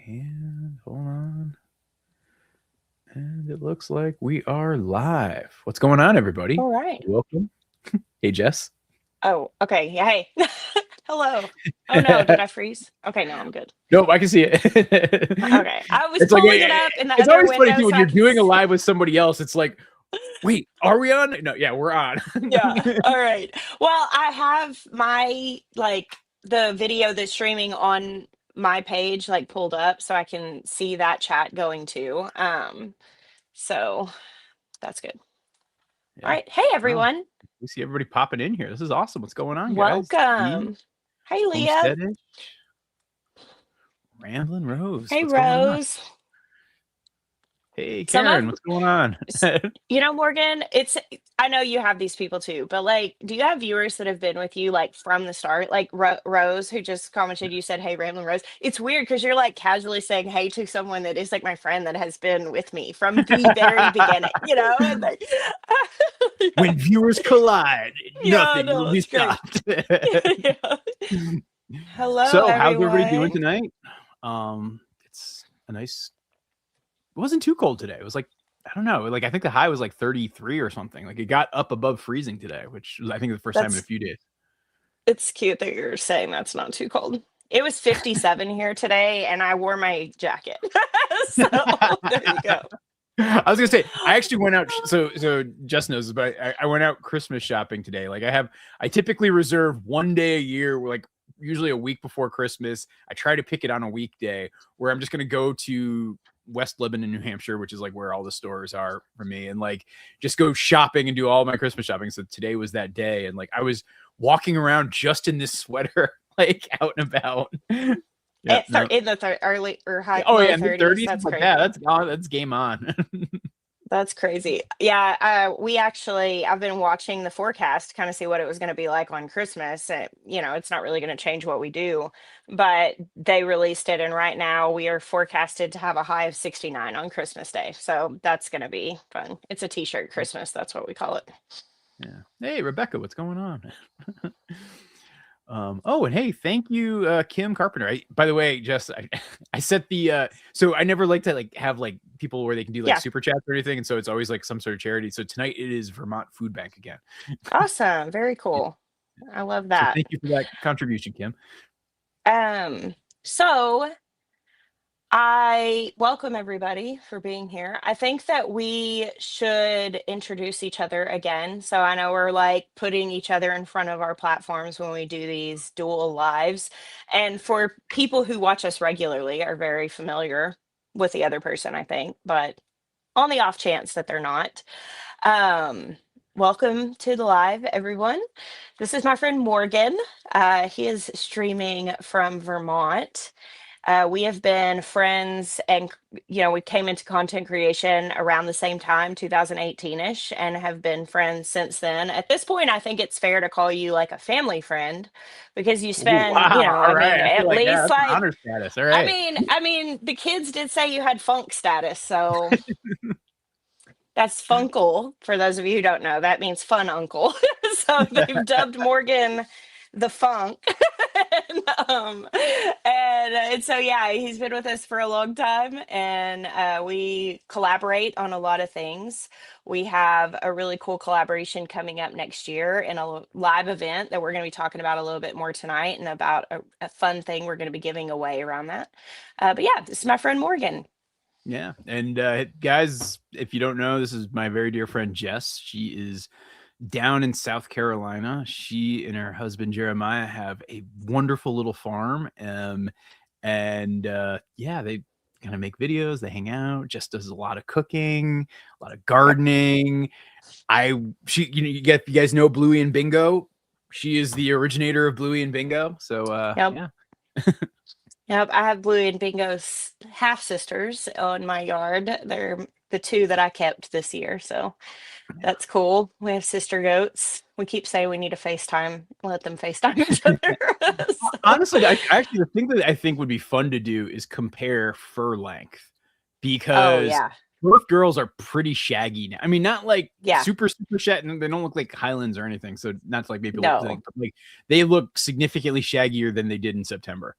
And hold on. And it looks like we are live. What's going on, everybody? All right. Welcome. Hey, Jess. Oh, okay. Yeah, hey. Hello. Oh no, did I freeze? Okay, no, I'm good. Nope, I can see it. Okay. I was It's like pulling it up in the it's other always funny window too when so I you're could doing a see. live with somebody else. It's like, wait, are we on? No, yeah, we're on. Yeah. All right. Well, I have my the video that's streaming on my page pulled up so I can see that chat going too. So that's good. All Yeah. right. Hey Wow. everyone. We see everybody popping in here. This is awesome. What's going on, guys? Steve, Welcome. Hey Leah. Homesteadish, Ramblin' Rose. Hey What's going on? Rose. Hey, Some of Karen. What's going on? Morgan, I know you have these people too, but do you have viewers that have been with you from the start? Like Rose, who just commented, you said, "Hey, Ramblin' Rose." It's weird because you're casually saying hey to someone that is my friend that has been with me from the very beginning, and yeah, When viewers collide, yeah, nothing will no, be it's great. stopped. Yeah. Hello, So, how's everybody doing everyone. tonight? It's a nice. It wasn't too cold today. It was like I don't know. I think the high was like 33 or something. Like it got up above freezing today, which was I think the first time in a That's few days. It's cute that you're saying that's not too cold. It was 57 here today, and I wore my jacket. So there you go. I was gonna say I actually went out. So Jess knows this, but I went out Christmas shopping today. I typically reserve one day a year, usually a week before Christmas. I try to pick it on a weekday where I'm just gonna go to West Lebanon, New Hampshire, which is where all the stores are for me, and just go shopping and do all my Christmas shopping. So today was that day, and I was walking around just in this sweater, out and about. Yeah, no. In the early or high Oh low yeah, in the 30s. 30s. That's Like that. crazy. That's on. That's game on. That's crazy. Yeah, I've been watching the forecast to kind of see what it was going to be like on Christmas. It's not really going to change what we do, but they released it, and right now we are forecasted to have a high of 69 on Christmas Day. So that's going to be fun. It's a t-shirt Christmas. That's what we call it. Yeah. Hey, Rebecca, what's going on? Oh, and hey, thank you, Kim Carpenter. By the way, Jess, I set the so I never like to have people where they can do Yeah. super chats or anything, and so it's always some sort of charity. So tonight it is Vermont Food Bank again. Awesome. Very cool. I love So that. thank you for that contribution, Kim. So I welcome everybody for being here. I think that we should introduce each other again. So I know we're putting each other in front of our platforms when we do these dual lives. And for people who watch us regularly are very familiar with the other person, I think, but on the off chance that they're not. Welcome to the live, everyone. This is my friend Morgan. He is streaming from Vermont. We have been friends, and we came into content creation around the same time, 2018-ish, and have been friends since then. At this point, I think it's fair to call you a family friend because you spend, Wow. All I right. mean, I feel at yeah, least that's an honor status. All right. I mean, the kids did say you had funk status, so that's Funkle. For those of you who don't know, that means fun uncle. So they've dubbed Morgan the Funk. And so yeah, he's been with us for a long time, and we collaborate on a lot of things. We have a really cool collaboration coming up next year in a live event that we're going to be talking about a little bit more tonight, and about a fun thing we're going to be giving away around that. But yeah, this is my friend Morgan. Yeah. And guys, if you don't know, this is my very dear friend Jess. She is down in South Carolina. She and her husband Jeremiah have a wonderful little farm. And yeah, they kind of make videos, they hang out. Jess does a lot of cooking, a lot of gardening. You guys know Bluey and Bingo. She is the originator of Bluey and Bingo. So Yep. yeah. Yep, I have Bluey and Bingo's half sisters on my yard. They're the two that I kept this year, so that's cool. We have sister goats. We keep saying we need a FaceTime, let them FaceTime each other. Honestly, actually, the thing that I think would be fun to do is compare fur length, Oh because yeah, both girls are pretty shaggy now. I mean, not yeah, super shaggy. They don't look like Highlands or anything. So not to make people think, no, but they look significantly shaggier than they did in September.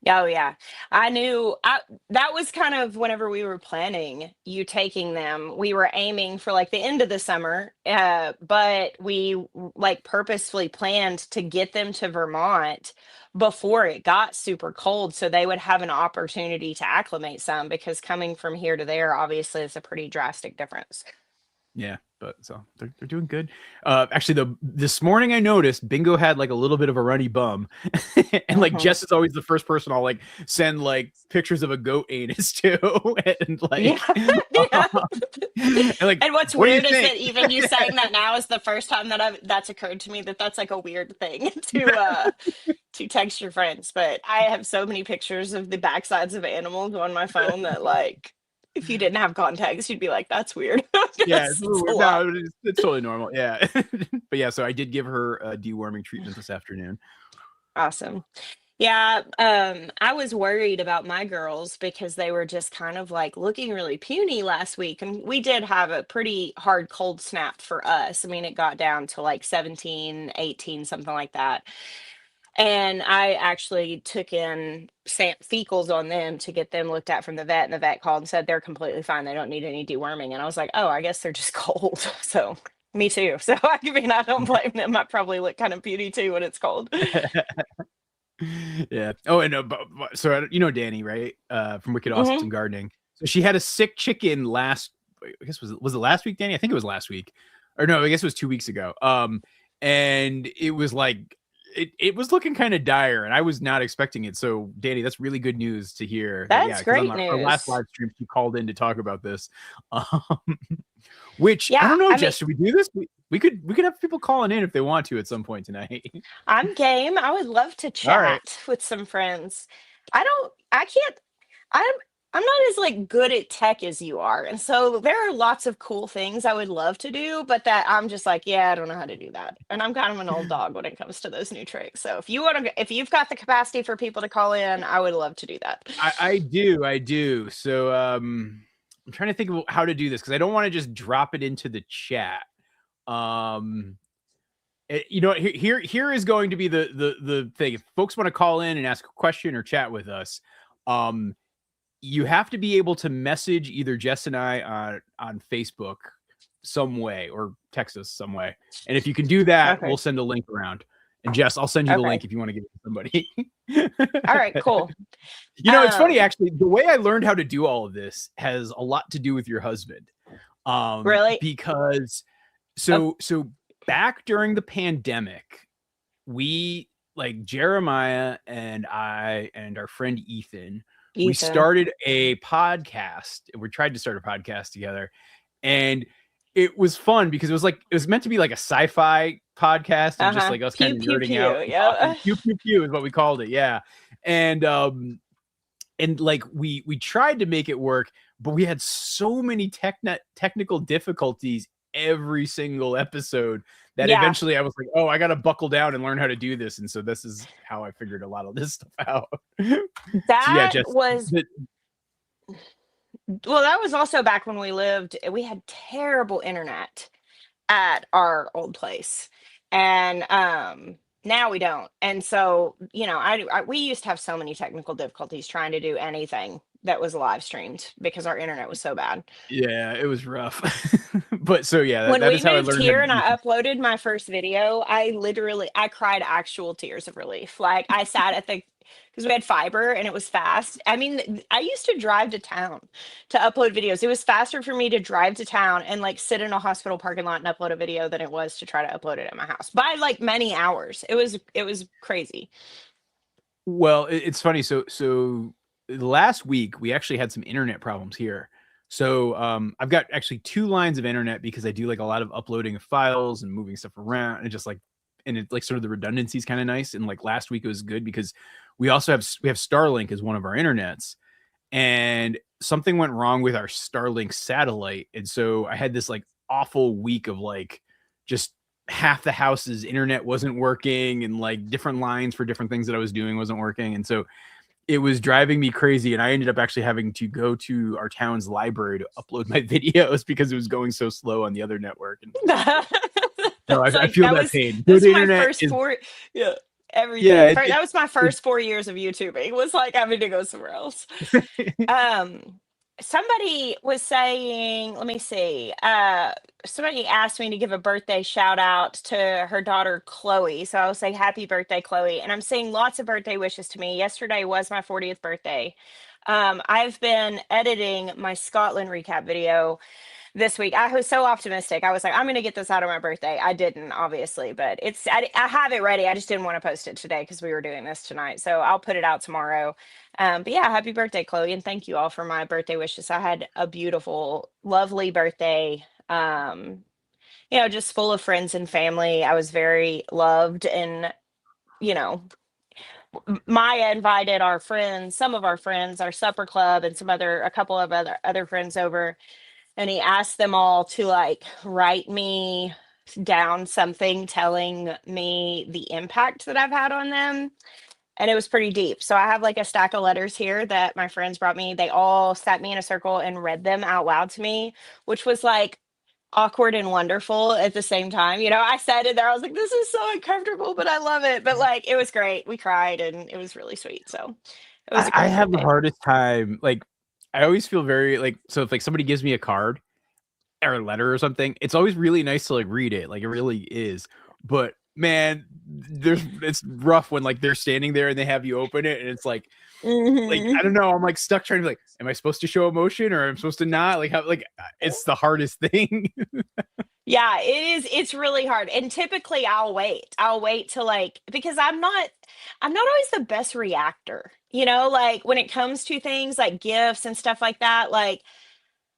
Oh yeah. That was kind of whenever we were planning you taking them. We were aiming for like the end of the summer, but like purposefully planned to get them to Vermont before it got super cold so they would have an opportunity to acclimate some, because coming from here to there obviously is a pretty drastic difference. Yeah, but so they're doing good. Actually, this morning I noticed Bingo had like a little bit of a runny bum, and like Mhm. Jess is always the first person I'll like send like pictures of a goat anus to, and Yeah. like, Yeah. and like, And what's what do you weird is think? that even you saying that now is the first time that that's occurred to me, that that's like a weird thing to text your friends. But I have so many pictures of the backsides of animals on my phone that, like, if you didn't have context, you'd be like, "That's weird." Yeah, it's Because a little it's a weird. lot. No, it's totally normal. Yeah, but yeah, so I did give her a deworming treatment this afternoon. Awesome. Yeah, I was worried about my girls because they were just kind of like looking really puny last week. And we did have a pretty hard cold snap for us. I mean, it got down to like 17, 18, something like that. And I actually took in fecals on them to get them looked at from the vet. And the vet called and said they're completely fine. They don't need any deworming. And I was like, oh, I guess they're just cold. So me too. So I mean, I don't blame them. I probably look kind of puny too when it's cold. Yeah. Oh, and so you know Danny, right? From Wicked Hmm. Awesome Gardening. So she had a sick chicken last. I guess was it last week, Danny? I think it was last week, or no, I guess it was 2 weeks ago. And it was like it was looking kind of dire, and I was not expecting it. So, Danny, that's really good news to hear. That yeah, That's because on great our last news. live stream, she called in to talk about this. Um, which I Yeah, don't know, I mean, Jess. Should we do this? We could have people calling in if they want to at some point tonight. I'm game. I would love to All right. chat with some friends. I can't, I'm, I'm not as like good at tech as you are. And so there are lots of cool things I would love to do, but that I'm just like, yeah, I don't know how to do that. And I'm kind of an old dog when it comes to those new tricks. So if you've got the capacity for people to call in, I would love to do that. I do. So I'm trying to think of how to do this because I don't want to just drop it into the chat. Um, you know, here is going to be the thing. If folks want to call in and ask a question or chat with us, um, you have to be able to message either Jess and I on Facebook some way or text us some way. And if you can do that, we'll Okay. send a link around. And Jess, I'll send you the Okay. link if you want to give it to somebody. All right, cool. You know, it's funny Um, actually. The way I learned how to do all of this has a lot to do with your husband. really? Because Oh, so back during the pandemic, we like Jeremiah and I and our friend Ethan, we Ethan. started a podcast. We tried to start a podcast together, and it was fun because it was meant to be like a sci-fi podcast and just Uh-huh. like us kind Pew of pew nerding pew. out and talking. Yeah. Pew pew pew is what we called it. Yeah. And like we tried to make it work, but we had so many technical difficulties every single episode that Yeah. eventually I was like, oh, I got to buckle down and learn how to do this. And so this is how I figured a lot of this stuff out. So yeah, That just was Well, that was also back when we had terrible internet at our old place. And now we don't. And so, we used to have so many technical difficulties trying to do anything that was live streamed because our internet was so bad. yeah, it was rough. But so yeah, When that we is how I moved learned how to here and do I this. uploaded my first video, I cried actual tears of relief. Like I sat at the because we had fiber and it was fast. I mean, I used to drive to town to upload videos. It was faster for me to drive to town and like sit in a hospital parking lot and upload a video than it was to try to upload it at my house by like many hours. It was crazy. Well, it's funny. So last week we actually had some internet problems here. So I've got actually two lines of internet because I do like a lot of uploading of files and moving stuff around and just like and it like sort of the redundancy is kind of nice. And like last week it was good because we have Starlink as one of our internets, and something went wrong with our Starlink satellite. And so I had this like awful week of like just half the house's internet wasn't working and like different lines for different things that I was doing wasn't working. And so it was driving me crazy. And I ended up actually having to go to our town's library to upload my videos because it was going so slow on the other network. And so I That's feel like that pain. this Good is my internet first is four. Yeah. Yeah, Everything. That was my first 4 years of YouTubing, was like having to go somewhere else. Um, Somebody was saying, let me see. Somebody asked me to give a birthday shout out to her daughter Chloe. So I'll say happy birthday, Chloe. And I'm seeing lots of birthday wishes to me. Yesterday was my 40th birthday. I've been editing my Scotland recap video this week. I was so optimistic. I was like, I'm going to get this out on my birthday. I didn't, obviously, but I have it ready. I just didn't want to post it today because we were doing this tonight. So I'll put it out tomorrow. But yeah, happy birthday, Chloe. And thank you all for my birthday wishes. I had a beautiful, lovely birthday. Just full of friends and family. I was very loved. And, you know, Maya invited our friends, some of our friends, our supper club, and a couple of other friends over, and he asked them all to like write me down something telling me the impact that I've had on them. And it was pretty deep. So I have like a stack of letters here that my friends brought me. They all sat me in a circle and read them out loud to me, which was like awkward and wonderful at the same time. I sat in there, I was like, this is so uncomfortable, but I love it. But like, it was great. We cried and it was really sweet. So it was a I great have the birthday. hardest time. Like, I always feel very like, so if like somebody gives me a card or a letter or something, it's always really nice to like read it. Like, it really is. But man, it's rough when like they're standing there and they have you open it and it's like I don't Mhm. know. I'm like stuck trying to be like, am I supposed to show emotion or am I supposed to not? Like, how, like, it's the hardest thing. Yeah, it is. It's really hard. And typically I'll wait. I'll wait till like, because I'm not always the best reactor. Like when it comes to things like gifts and stuff like that, like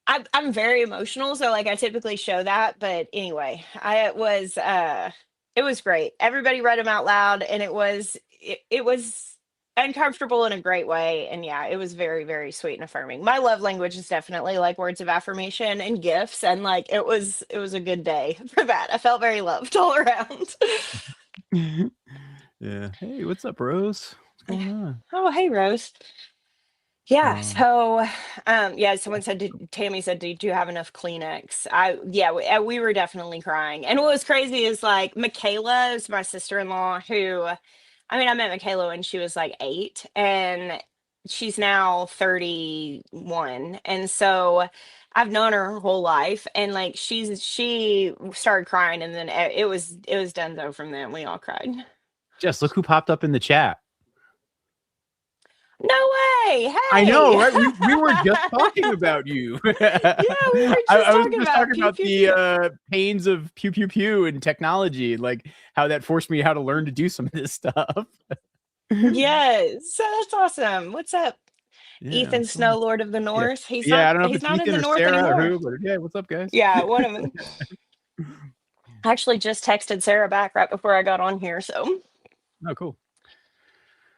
I'm very emotional, so like I typically show that. But anyway, it was great. Everybody read them out loud, and it was uncomfortable in a great way. And yeah, it was very, very sweet and affirming. My love language is definitely like words of affirmation and gifts, and like it was a good day for that. I felt very loved all around. Yeah. Hey, what's up, Rose? What's going on? Oh, hey, Rose. Yeah. Um, So, yeah, someone said, Tammy said, did you have enough Kleenex? Yeah, we were definitely crying. And what was crazy is like Michaela is my sister-in-law who, I mean, I met Michaela when she was like 8, and she's now 31. And so I've known her whole life, and like she started crying, and then it was done though from then. We all cried. Jess, look who popped up in the chat. No way. I know, Hey. right? We were just talking about you. Yeah, we were just I was talking just about talking pew about pew the pew. pains of pew pew pew and technology, like how that forced me how to learn to do some of this stuff. Yes, so that's awesome. What's up, Yeah, Ethan what's going on? Snow, Lord of the Yeah, North? He's yeah. not I don't know if he's it's not in Ethan the or North Sarah or anymore. who, but yeah, what's up, guys? Yeah, one of them. I actually just texted Sarah back right before I got on here. So, Oh, cool.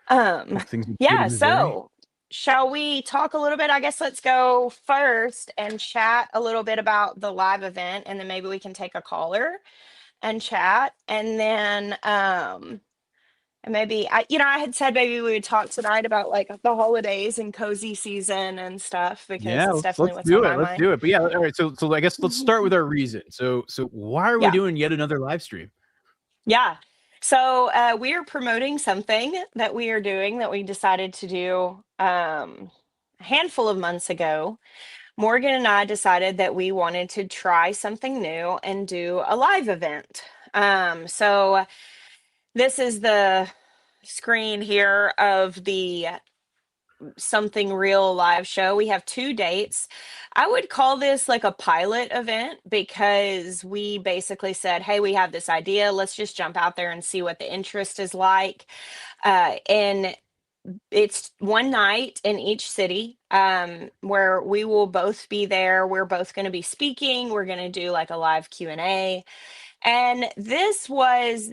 um, Hope things are good yeah. in Missouri. So, shall we talk a little bit? I guess let's go first and chat a little bit about the live event, and then maybe we can take a caller and chat, and then and maybe I had said maybe we would talk tonight about like the holidays and cozy season and stuff, because Yeah, it's let's definitely let's what's on do it. my Let's mind. do it. But yeah, all right. So I guess let's start with our reason. So why are we Yeah. doing yet another live stream? Yeah. So we are promoting something that we are doing that we decided to do a handful of months ago. Morgan and I decided that we wanted to try something new and do a live event. So this is the screen here of the Something Real live show. We have 2 dates. I would call this like a pilot event, because we basically said, hey, we have this idea. Let's just jump out there and see what the interest is like. And it's one night in each city, where we will both be there. We're both going to be speaking. We're going to do like a live Q&A. And this was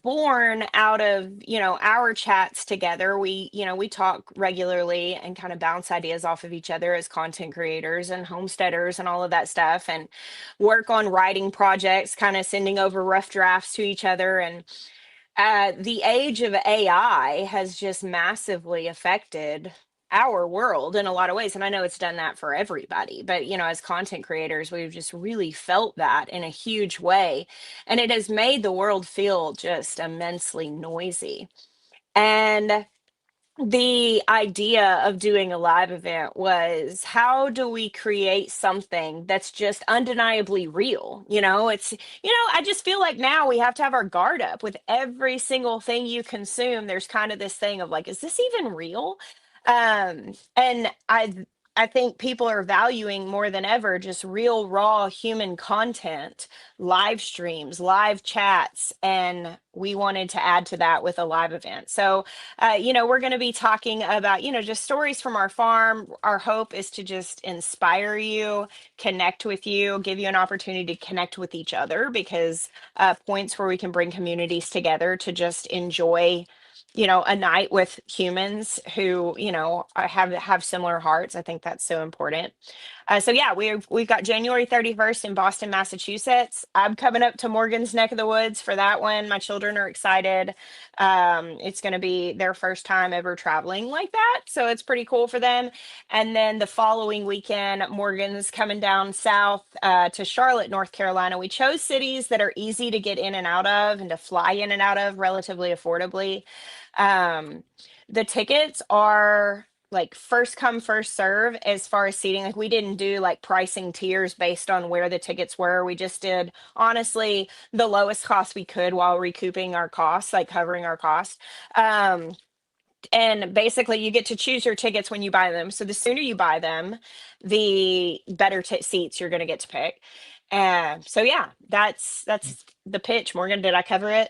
born out of, our chats together. We talk regularly and kind of bounce ideas off of each other as content creators and homesteaders and all of that stuff, and work on writing projects, kind of sending over rough drafts to each other. And the age of AI has just massively affected our world in a lot of ways. And I know it's done that for everybody, but as content creators, we've just really felt that in a huge way. And it has made the world feel just immensely noisy. And the idea of doing a live event was, how do we create something that's just undeniably real? I just feel like now we have to have our guard up with every single thing you consume. There's kind of this thing of like, is this even real? And I think people are valuing more than ever just real, raw human content, live streams, live chats, and we wanted to add to that with a live event. So, we're going to be talking about, just stories from our farm. Our hope is to just inspire you, connect with you, give you an opportunity to connect with each other, because points where we can bring communities together to just enjoy a night with humans who have similar hearts. I think that's so important. So yeah, we've got January 31st in Boston, Massachusetts. I'm coming up to Morgan's neck of the woods for that one. My children are excited. It's going to be their first time ever traveling like that, so it's pretty cool for them. And then the following weekend, Morgan's coming down south to Charlotte, North Carolina. We chose cities that are easy to get in and out of and to fly in and out of relatively affordably. Um, the tickets are like first come first serve as far as seating. Like, we didn't do like pricing tiers based on where the tickets were. We just did honestly the lowest cost we could while recouping our costs, like covering our costs. And basically you get to choose your tickets when you buy them. So the sooner you buy them, the better seats you're going to get to pick. So yeah, that's the pitch. Morgan, did I cover it?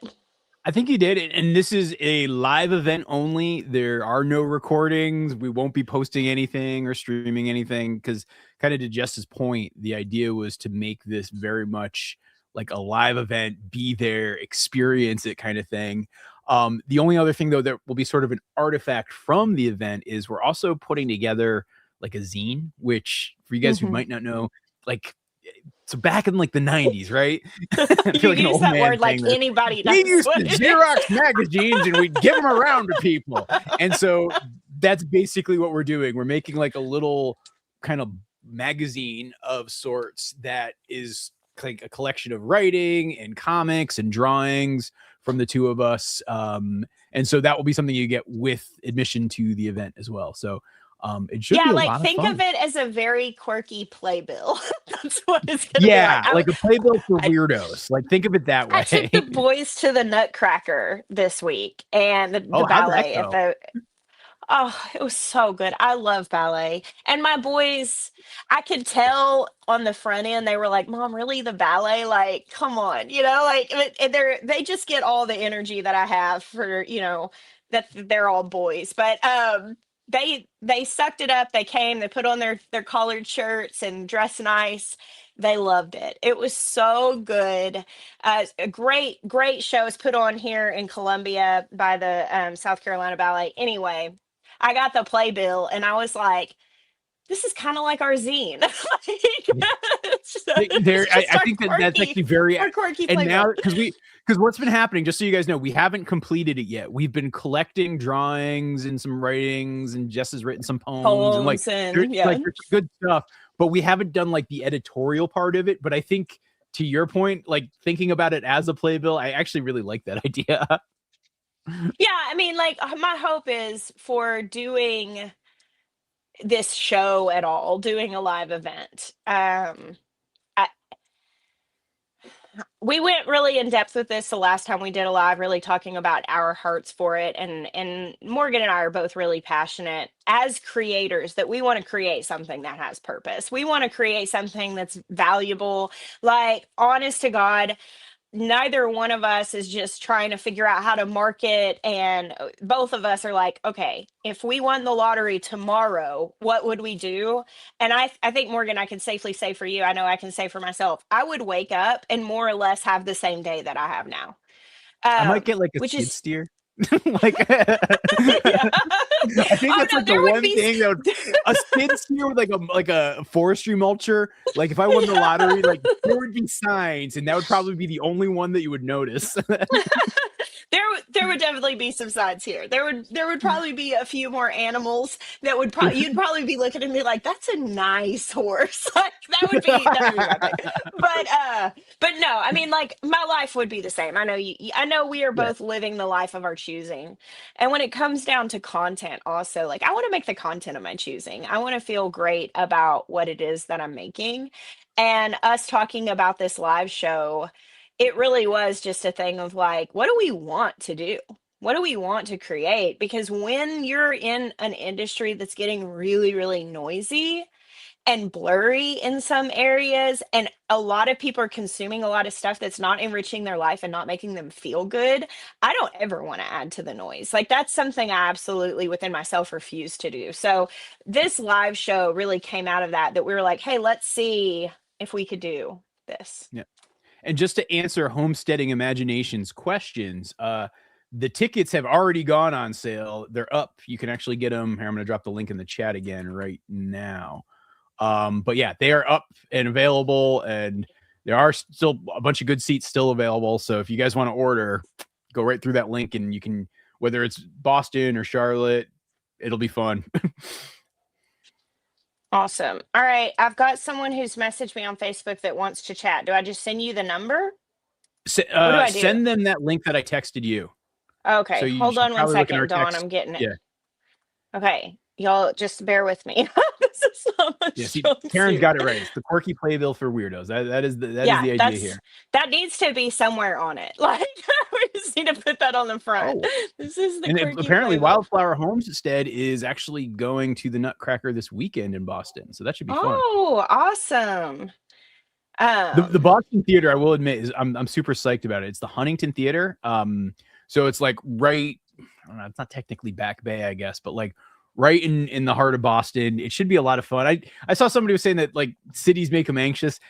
I think you did. And this is a live event only. There are no recordings. We won't be posting anything or streaming anything because, kind of to Jess's point, the idea was to make this very much like a live event, be there, experience it kind of thing. The only other thing, though, that will be sort of an artifact from the event is we're also putting together like a zine, which for you guys who Mhm. might not know, like, so back in like the 90s, right? I You feel like an use old that man word like saying this. anybody We knows used what to it is. Xerox magazines and we'd give them around to people. And so that's basically what we're doing. We're making like a little kind of magazine of sorts that is like a collection of writing and comics and drawings from the two of us. And so that will be something you get with admission to the event as well. So it should be Yeah, a like lot of think of fun. it as a very quirky playbill. That's what it's gonna be like. Yeah, like a playbill for I weirdos. Like, think of it that I took the way. boys to the Nutcracker this week and the Oh, how'd that ballet at go? the Oh, it was so good. I love ballet. And my boys, I could tell on the front end, they were like, Mom, really the ballet? Like, come on, like they just get all the energy that I have for, that they're all boys. But they sucked it up. They came, they put on their collared shirts and dressed nice. They loved it. It was so good. A great show is put on here in Columbia by the South Carolina Ballet. Anyway, I got the playbill and I was like, this is kind of like our zine. There, It's just I think that that's actually very, our quirky and now playbill. because what's been happening, just so you guys know, we haven't completed it yet. We've been collecting drawings and some writings, and Jess has written some poems, and like Poems and yeah. there's some good stuff, but we haven't done like the editorial part of it. But I think, to your point, like thinking about it as a playbill, I actually really like that idea. Yeah, I mean, like my hope is for doing this show at all, doing a live event. I, we went really in depth with this the last time we did a live, really talking about our hearts for it. And Morgan and I are both really passionate as creators that we want to create something that has purpose. We want to create something that's valuable. Like, honest to God, neither one of us is just trying to figure out how to market, and both of us are like, okay, if we won the lottery tomorrow, what would we do? And I think, Morgan, I can safely say for you, I know I can say for myself, I would wake up and more or less have the same day that I have now. I might get like a Which skid is steer, like yeah. I think Oh that's no, like the there would one be thing that would, a skid steer with like a forestry mulcher. Like if I won the lottery, like there would be signs, and that would probably be the only one that you would notice. there would definitely be some signs here. There would probably be a few more animals that would probably you'd probably be looking at me like that's a nice horse. Like that would be my pick. But no, I mean like my life would be the same. I know we are Yeah, both living the life of our choosing. And when it comes down to content also, like I want to make the content of my choosing. I want to feel great about what it is that I'm making. And us talking about this live show, it really was just a thing of like, what do we want to do? What do we want to create? Because when you're in an industry that's getting really, really noisy and blurry in some areas, and a lot of people are consuming a lot of stuff that's not enriching their life and not making them feel good, I don't ever want to add to the noise. Like, that's something I absolutely within myself refuse to do. So, this live show really came out of that we were like, hey, let's see if we could do this. yeah. And just to answer Homesteading Imagination's questions, the tickets have already gone on sale. They're up. You can actually get them. Here, I'm going to drop the link in the chat again right now. But yeah, they are up and available, and there are still a bunch of good seats still available. So if you guys want to order, go right through that link, and you can, whether it's Boston or Charlotte, it'll be fun. Awesome. All right. I've got someone who's messaged me on Facebook that wants to chat. Do I just send you the number? What do I do? Send them that link that I texted you. Okay. So you Hold should on one probably look in our second, Dawn. text. I'm getting it. Yeah. Okay. Y'all just bear with me. This is so much Yeah, see, fun Karen's too. got it right. It's the quirky playbill for weirdos. That is the idea here. That needs to be somewhere on it. Like we just need to put that on the front. Oh. This is the And quirky apparently playbill. Wildflower Homestead is actually going to the Nutcracker this weekend in Boston. So that should be fun. Oh, awesome. The Boston Theater, I will admit, is I'm super psyched about it. It's the Huntington Theater. So it's like right, I don't know, it's not technically Back Bay, I guess, but like right in the heart of Boston. It should be a lot of fun. I saw somebody was saying that like cities make them anxious.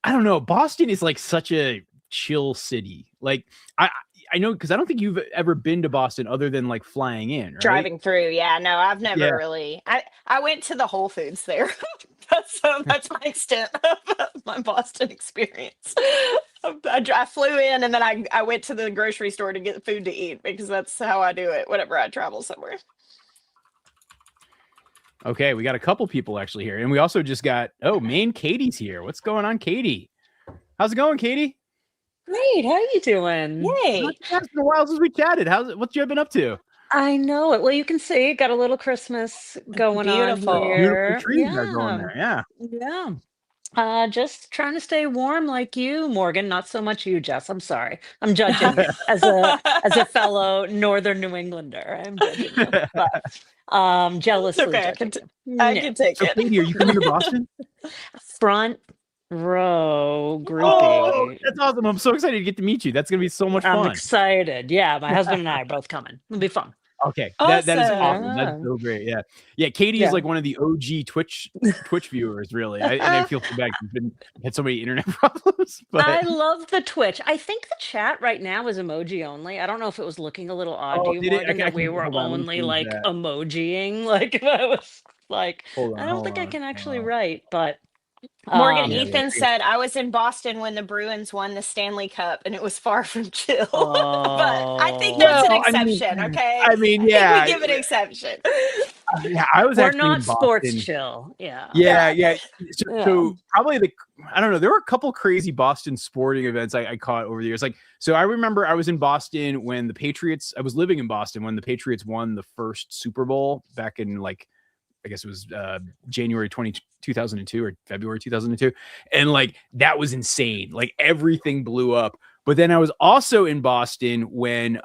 I don't know. Boston is like such a chill city. Like I know, because I don't think you've ever been to Boston other than like flying in, right? Driving through. Yeah, no, I've never Yeah. really. I went to the Whole Foods there. That's my extent of my Boston experience. I flew in and then I went to the grocery store to get food to eat because that's how I do it whenever I travel somewhere. Okay, we got a couple people actually here, and we also just got Maine Katie's here. What's going on, Katie? How's it going, Katie? Great. How you doing? Yay! It's been a while since we chatted. What you been up to? I know it. Well, you can see got a little Christmas going Beautiful. on here. Beautiful trees are going there. Yeah. Yeah. Just trying to stay warm like you, Morgan. Not so much you, Jess. I'm sorry. I'm judging as a fellow Northern New Englander. I'm judging you, but jealously Okay, judging you. I can take So, it. Katie, are you coming to Boston? Front row groupie. Oh, that's awesome! I'm so excited to get to meet you. That's gonna be so much fun. I'm excited. Yeah, my husband and I are both coming. It'll be fun. Okay, that is Awesome. awesome. That's so great. Yeah. Katie is like one of the OG Twitch viewers, really. And I feel so bad. She's had so many internet problems. But I love the Twitch. I think the chat right now is emoji only. I don't know if it was looking a little odd to you, did it? Morgan, that we were Hold on, let me only change like that. emojiing. Like I was like, Hold on, I don't hold think I on, can hold actually on. write, but Morgan, Yeah, Ethan said I was in Boston when the Bruins won the Stanley Cup, and it was far from chill. But I think that's an Well, I mean- exception. Okay, I mean, I yeah. think we give an exception. Yeah, I was we're actually not in sports Boston. chill. Yeah. Yeah. So, Yeah. so probably I don't know. There were a couple crazy Boston sporting events I caught over the years. Like, so I remember I was in Boston when I was living in Boston when the Patriots won the first Super Bowl back in like, I guess it was January 2002 or February 2002. And like, that was insane. Like everything blew up. But then I was also in Boston when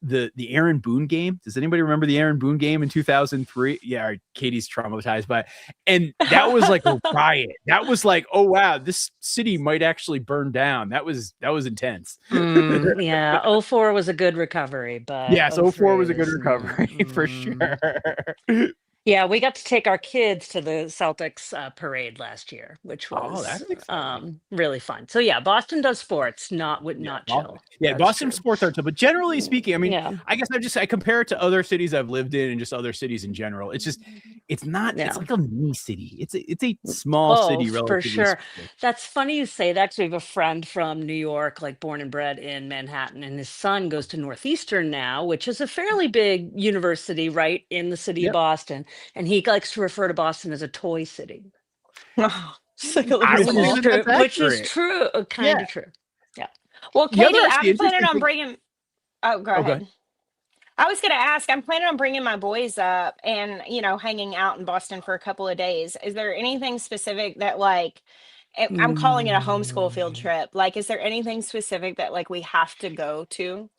the Aaron Boone game. Does anybody remember the Aaron Boone game in 2003? Yeah, Katie's traumatized by it. And that was like a riot. That was like, oh wow, this city might actually burn down. That was intense. Yeah. 04 was a good recovery, but yes, 04 was a good 03 recovery for sure. Yeah, we got to take our kids to the Celtics parade last year, which Oh, was that's exciting. really fun. So yeah, Boston does sports, Yeah, not Boston, chill. yeah, That's Boston true. sports are tough, but generally speaking, I mean, Yeah, I guess I compare it to other cities I've lived in and just other cities in general. It's just, it's not, it's yeah. like a mini city. It's a small Oh, city, for relatively sure. speaking. That's funny you say that 'cause we have a friend from New York, like born and bred in Manhattan, and his son goes to Northeastern now, which is a fairly big university right in the city of Yep. Boston. And he likes to refer to Boston as a toy city, Oh, it's like a I little which wouldn't is say small. that true, that's which is accurate. true, Yeah. kind of true. Yeah. Well, The other Katie, actually I'm planning interesting on thing. bringing. Oh, go Oh, good. ahead. I was going to ask, I'm planning on bringing my boys up and, hanging out in Boston for a couple of days. Is there anything specific that, like, I'm calling it a homeschool field Mm. trip. Like, is there anything specific that, like, we have to go to?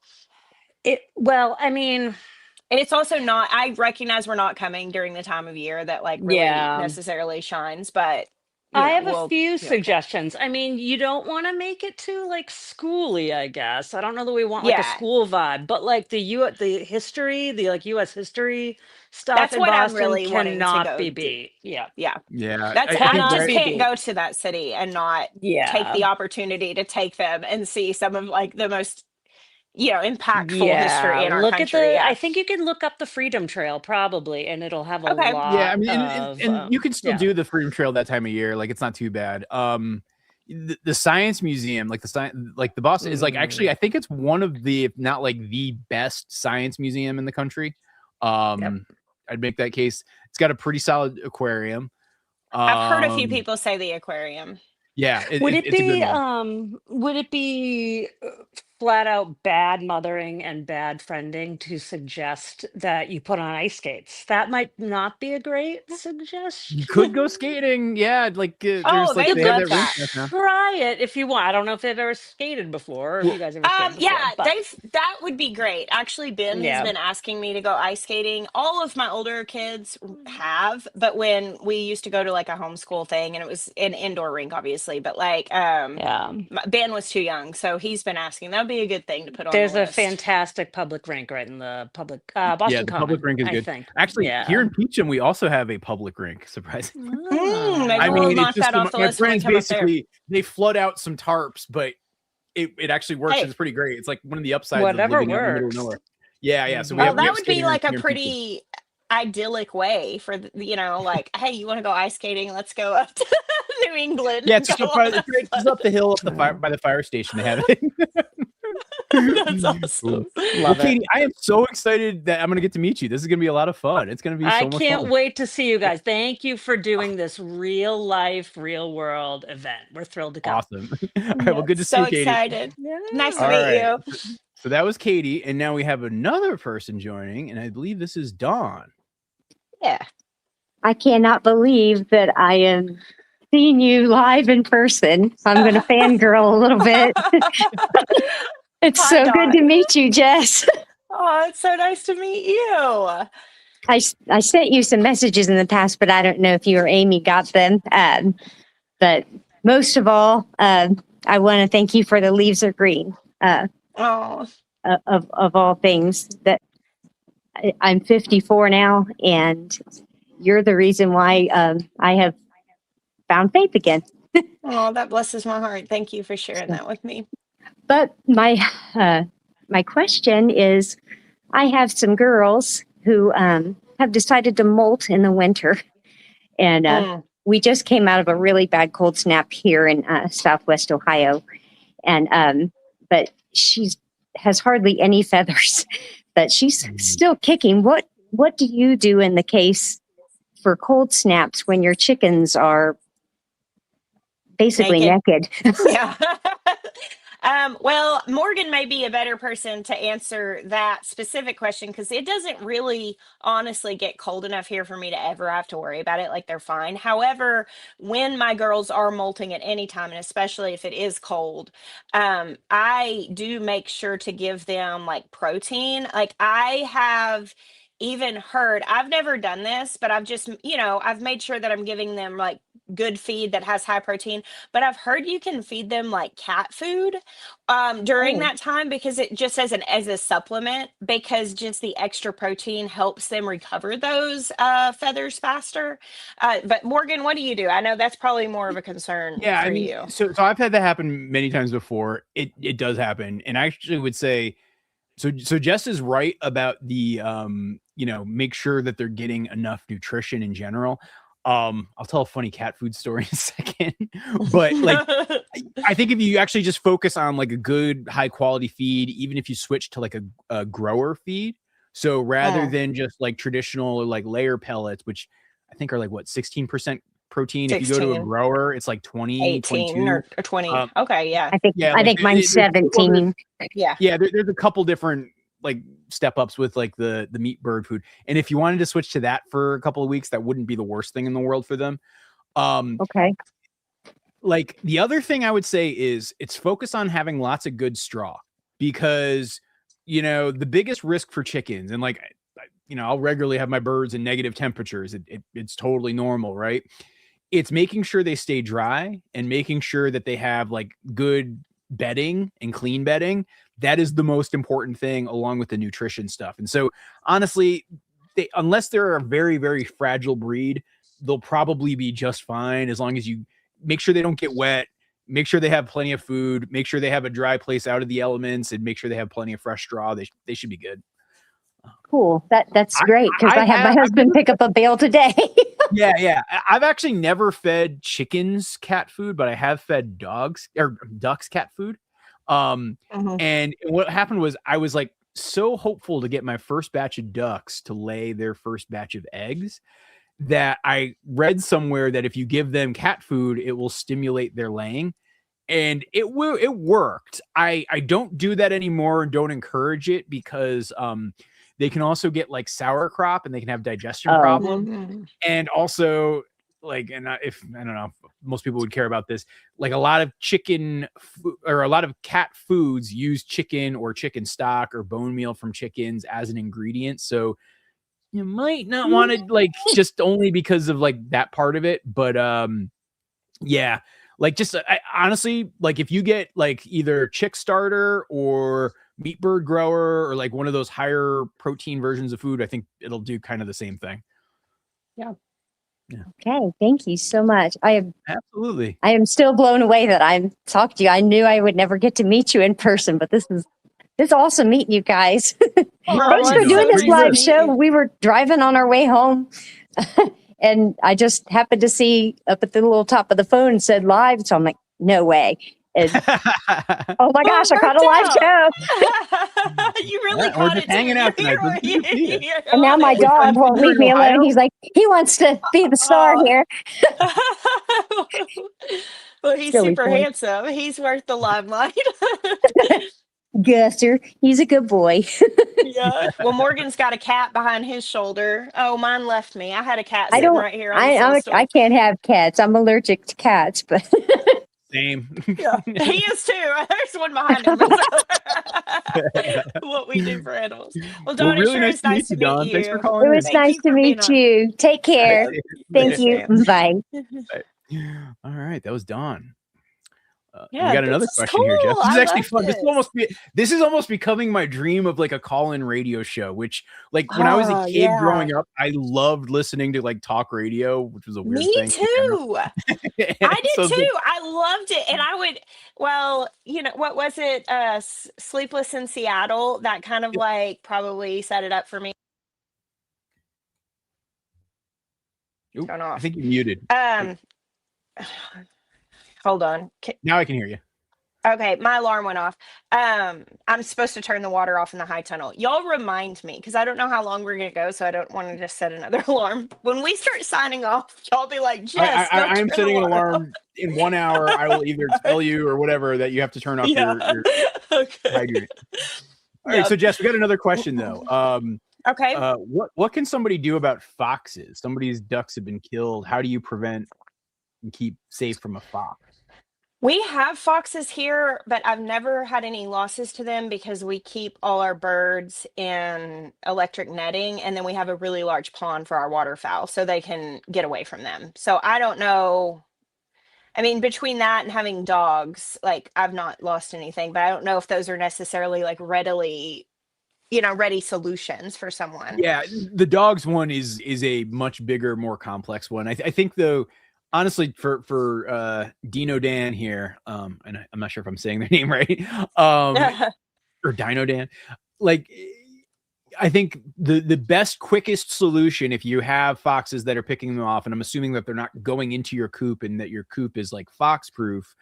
Well, I mean, And it's also not, I recognize we're not coming during the time of year that, like, really yeah. necessarily shines, but, I have a we'll few be okay. suggestions. I mean, you don't want to make it too like schooly, I guess. I don't know that we want like a Yeah, school vibe, but like the history, the like US history stuff that's in what I'm Boston really wanting to cannot go be do. beat. Yeah. Yeah. Yeah, I I think Cannot just that. be can't beat. go to that city and not take Yeah. the opportunity to take them and see some of, like, the most, impactful history Yeah. in our Look at country. I Yeah. think you can look up the Freedom Trail probably, and it'll have a Okay. Yeah, I lot mean, of and you can still yeah. do the Freedom Trail that time of year. Like, it's not too bad. The Science Museum, like the science, like the Boston is like Mm, actually, I think it's one of the, if not like the best science museum in the country. yep. I'd make that case. It's got a pretty solid aquarium. I've heard a few Um, people say the aquarium. yeah, it's a good one. Would it be flat out bad mothering and bad friending to suggest that you put on ice skates? That might not be a great You could go suggestion. skating. Yeah, like Oh, there's like they You they have could love that rink that. downtown. try it if you want. I don't know if they've ever skated before or if you Well, guys ever skated Yeah, before, but that would be great. Actually, Ben has yeah, been asking me to go ice skating. All of my older kids have, but when we used to go to, like, a homeschool thing, and it was an indoor rink, obviously, but, like, yeah. Ben was too young, so he's been asking. That would be a good thing to put on the There's a list. fantastic public rink right in the public yeah, Boston the public Common, rink is I good. think. Actually, here Yeah. in Peachum, we also have a public rink. Surprisingly. Maybe I Ah. we'll mean, it's knock just that off the my list when we friends come up there. basically they flood out some tarps, but it actually works. Hey, It's pretty great. It's like one of the upsides of Whatever living out in the middle of works. nowhere. Yeah, yeah. So oh, Hmm. we that have would be skating like rinks a here in Peachum. pretty idyllic way for like, hey, you want to go ice skating? Let's go up to New England Yeah, and it's go just up on by, that it's just fun. up the hill, up the fire Yeah. by the fire station. They have it. That's Cool. awesome. Well, Love it. Katie, I am so excited that I'm going to get to meet you. This is going to be a lot of fun. It's going to be I so much can't fun. wait to see you guys. Thank you for doing this real life, real world event. We're thrilled to come. Awesome. All right. Well, Yeah, good to see so you, Katie. excited. Nice to All Yeah. meet right. you. So that was Katie, and now we have another person joining, and I believe this is Dawn. Yeah. I cannot believe that I am seeing you live in person. I'm going to fangirl a little bit. It's Hi, so good to Dawn. meet you, Jess. Oh, it's so nice to meet you. I sent you some messages in the past, but I don't know if you or Amy got them. But most of all, I want to thank you for the leaves are green. Oh, Of all things, that I'm 54 now, and you're the reason why I have found faith again. oh, that blesses my heart. Thank you for sharing So, that with me. but my question is, I have some girls who have decided to molt in the winter, and Mm. we just came out of a really bad cold snap here in Southwest Ohio, and but she's has hardly any feathers, but she's still kicking. What do you do in the case for cold snaps when your chickens are basically Naked. naked? Yeah. Well, Morgan may be a better person to answer that specific question because it doesn't really honestly get cold enough here for me to ever have to worry about it. Like, they're fine. However, when my girls are molting at any time, and especially if it is cold, I do make sure to give them, like, protein. Like, I have even heard, I've never done this, but I've just, I've made sure that I'm giving them, like, good feed that has high protein, but I've heard you can feed them like cat food during Oh. that time, because it just as a supplement, because just the extra protein helps them recover those feathers faster. But Morgan, what do you do? I know that's probably more of a concern Yeah, for I mean, you. so I've had that happen many times before. It does happen, and I actually would say, so Jess is right about the make sure that they're getting enough nutrition in general. I'll tell a funny cat food story in a second, but like I think if you actually just focus on like a good high quality feed, even if you switch to like a grower feed, so rather Mm. than just like traditional like layer pellets, which I think are like what 16% protein. If you go to a 16, grower, it's like 20, 18, 22. or 20. Okay, yeah. I think Yeah, I like think mine's well, 17. Yeah. yeah, there's a couple different like step ups with like the meat bird food, and if you wanted to switch to that for a couple of weeks, that wouldn't be the worst thing in the world for them. Okay. Like the other thing I would say is it's focus on having lots of good straw, because the biggest risk for chickens, and like I'll regularly have my birds in negative temperatures. It's totally normal, right? It's making sure they stay dry and making sure that they have like good bedding and clean bedding. That is the most important thing, along with the nutrition stuff. And so honestly, unless they're a very, very fragile breed, they'll probably be just fine, as long as you make sure they don't get wet, make sure they have plenty of food, make sure they have a dry place out of the elements, and make sure they have plenty of fresh straw. They should be good. Cool. That's great, because I had my I've husband never pick up a bale today. Yeah. I've actually never fed chickens cat food, but I have fed dogs or ducks cat food. Mhm. And what happened was I was like so hopeful to get my first batch of ducks to lay their first batch of eggs, that I read somewhere that if you give them cat food, it will stimulate their laying. And it worked. I don't do that anymore and don't encourage it, because they can also get like sauerkraut and they can have digestion Oh. problems. Mhm. And also like, and if I don't know if most people would care about this, like a lot of chicken or a lot of cat foods use chicken or chicken stock or bone meal from chickens as an ingredient. So you might not want to like just only because of like that part of it. But yeah, like just honestly, like if you get like either chick starter or meat bird grower or like one of those higher protein versions of food, I think it'll do kind of the same thing. Yeah. Okay. Thank you so much. Absolutely. I am still blown away that I'm talking to you. I knew I would never get to meet you in person, but this is awesome meeting you guys. Thanks for you. doing this Pretty live good. show. We were driving on our way home and I just happened to see up at the little top of the phone said live. So I'm like, no way. And, oh my gosh, I caught a live show. You really Yeah, we're caught just it too. hanging out tonight. You're, Good to see ya. you're And now on my it. dog won't leave me alone. He's like, he wants to be the star Oh. here. Well, he's Silly super boy. handsome. He's worth the limelight. Guster, he's a good boy. Yeah. Well, Morgan's got a cat behind his shoulder. Oh, mine left me. I had a cat I sitting don't. right here on the full I stool. can't have cats. I'm allergic to cats. But Same. Yeah, he is too. There's one behind him. What we do for animals. Well, Dawn, Well, it really sure is nice to meet Dawn. you. Thanks for it calling was in. Thank nice you to for being meet on. you. Take care. Thank Yes, you. ma'am. Bye. All right, that was Dawn. We Yeah, got another this is question here, Jeff. cool. This is I actually love fun. this. This is almost becoming my dream of like a call-in radio show. Which, like, when I was a Oh, kid yeah. growing up, I loved listening to like talk radio, which was a weird Me thing. too. I did So too. I loved it. And I would, well, what was it? Sleepless in Seattle. That kind of like probably set it up for me. Oop, Turn I off. think you muted. Hold on. Now I can hear you. Okay, my alarm went off. I'm supposed to turn the water off in the high tunnel. Y'all remind me, because I don't know how long we're gonna go, so I don't want to just set another alarm. When we start signing off, y'all be like, Jess, I am turn setting the an alarm in 1 hour. I will either tell you or whatever that you have to turn off your Okay. hydrant. All right, so Jess, we got another question though. Okay. What can somebody do about foxes? Somebody's ducks have been killed. How do you prevent and keep safe from a fox? We have foxes here, but I've never had any losses to them because we keep all our birds in electric netting, and then we have a really large pond for our waterfowl so they can get away from them. So I don't know. I mean, between that and having dogs, like I've not lost anything, but I don't know if those are necessarily like readily, ready solutions for someone. Yeah, the dogs one is a much bigger, more complex one. I think though, honestly, for Dino Dan here, and I'm not sure if I'm saying their name right, or Dino Dan, like I think the best, quickest solution if you have foxes that are picking them off, and I'm assuming that they're not going into your coop and that your coop is like fox proof,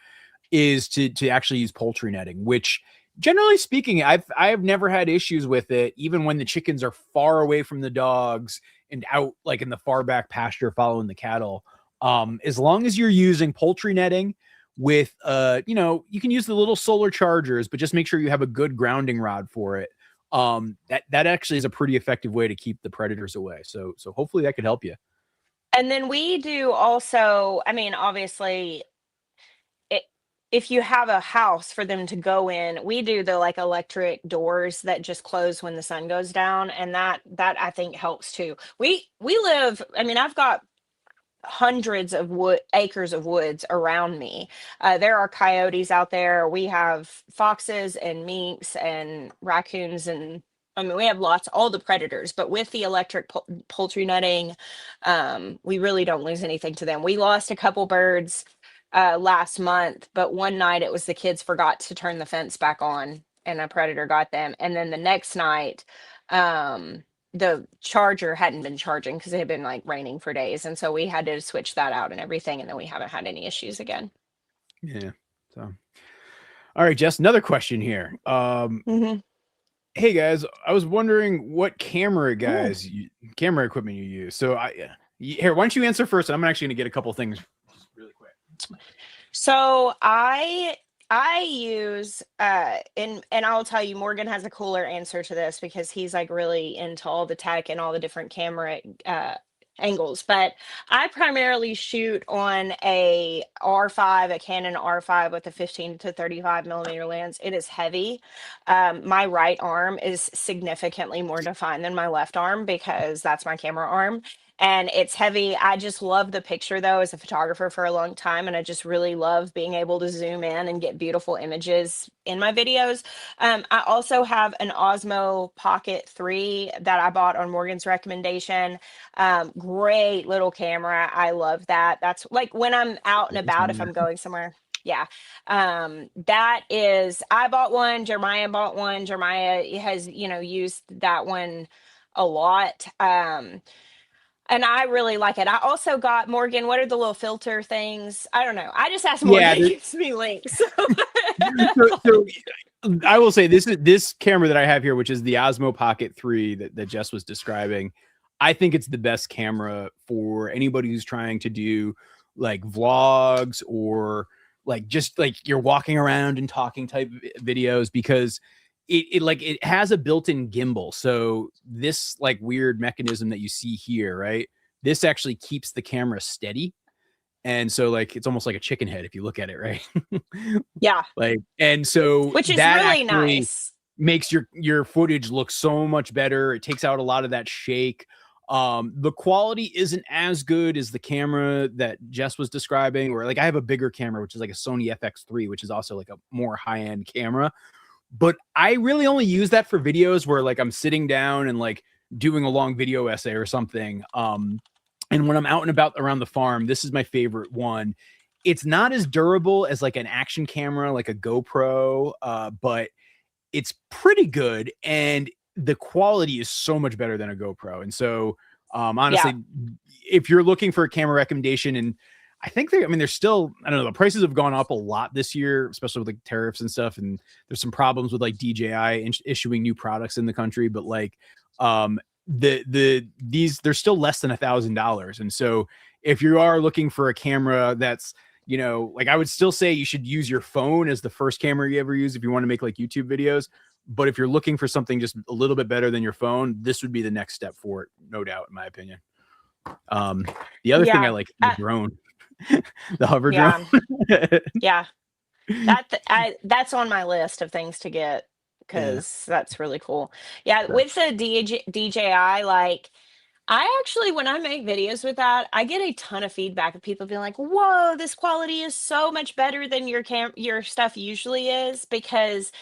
is to actually use poultry netting, which generally speaking, I've never had issues with it, even when the chickens are far away from the dogs and out like in the far back pasture following the cattle. As long as you're using poultry netting with you can use the little solar chargers, but just make sure you have a good grounding rod for it. That actually is a pretty effective way to keep the predators away. So hopefully that could help you. And then we do also, I mean, obviously, if you have a house for them to go in, we do the like electric doors that just close when the sun goes down, and that I think helps too. We live, I mean, I've got hundreds of acres of woods around me. There are coyotes out there. We have foxes and minks and raccoons, and I mean we have all the predators. But with the electric poultry netting, we really don't lose anything to them. We lost a couple birds last month, but one night it was the kids forgot to turn the fence back on, and a predator got them. And then the next night, the charger hadn't been charging because it had been like raining for days, and so we had to switch that out and everything, and then we haven't had any issues again. Yeah. So, all right, Jess, another question here. Hey guys, I was wondering what camera equipment you use. So here, why don't you answer first? I'm actually going to get a couple things really quick. So I use and I'll tell you, Morgan has a cooler answer to this because he's like really into all the tech and all the different camera angles, but I primarily shoot on a Canon R5 with a 15 to 35 millimeter lens. It is heavy. My right arm is significantly more defined than my left arm because that's my camera arm. And it's heavy. I just love the picture though, as a photographer for a long time. And I just really love being able to zoom in and get beautiful images in my videos. I also have an Osmo Pocket 3 that I bought on Morgan's recommendation. Great little camera. I love that. That's like when I'm out and about, if I'm going somewhere. Yeah. That is, I bought one, Jeremiah bought one. Jeremiah has, used that one a lot. And I really like it. I also got, Morgan, what are the little filter things? I don't know. I just asked Morgan to give me links. So I will say this camera that I have here, which is the Osmo Pocket 3 that Jess was describing. I think it's the best camera for anybody who's trying to do like vlogs or like just like you're walking around and talking type videos, because it has a built-in gimbal. So this like weird mechanism that you see here, right? This actually keeps the camera steady. And so like, it's almost like a chicken head if you look at it, right? Yeah. And so which is really nice. Makes your footage look so much better. It takes out a lot of that shake. The quality isn't as good as the camera that Jess was describing, or like I have a bigger camera, which is like a Sony FX3, which is also like a more high-end camera. But I really only use that for videos where like I'm sitting down and like doing a long video essay or something. And when I'm out and about around the farm, this is my favorite one. It's not as durable as like an action camera, like a GoPro, but it's pretty good. And the quality is so much better than a GoPro. And so honestly, if you're looking for a camera recommendation, and I think there's still, I don't know, the prices have gone up a lot this year, especially with like tariffs and stuff. And there's some problems with like DJI issuing new products in the country, but like they're still less than $1,000. And so if you are looking for a camera that's, like I would still say you should use your phone as the first camera you ever use if you want to make like YouTube videos. But if you're looking for something just a little bit better than your phone, this would be the next step for it, no doubt, in my opinion. The other thing I like is the drone. The hover drone. Yeah. That's on my list of things to get Yeah. because that's really cool. Yeah, So, with the DJI, like I actually, when I make videos with that, I get a ton of feedback of people being like, "Whoa, this quality is so much better than your stuff usually is," because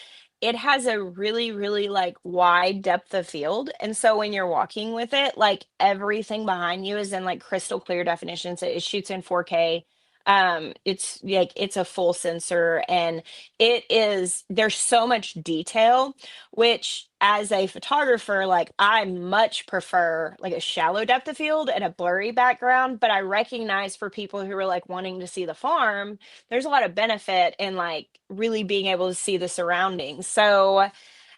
it has a really, really like wide depth of field. And so when you're walking with it, like everything behind you is in like crystal clear definition. So it shoots in 4K. It's like it's a full sensor and there's so much detail, which as a photographer, like I much prefer like a shallow depth of field and a blurry background. But I recognize for people who are like wanting to see the farm, there's a lot of benefit in like really being able to see the surroundings. So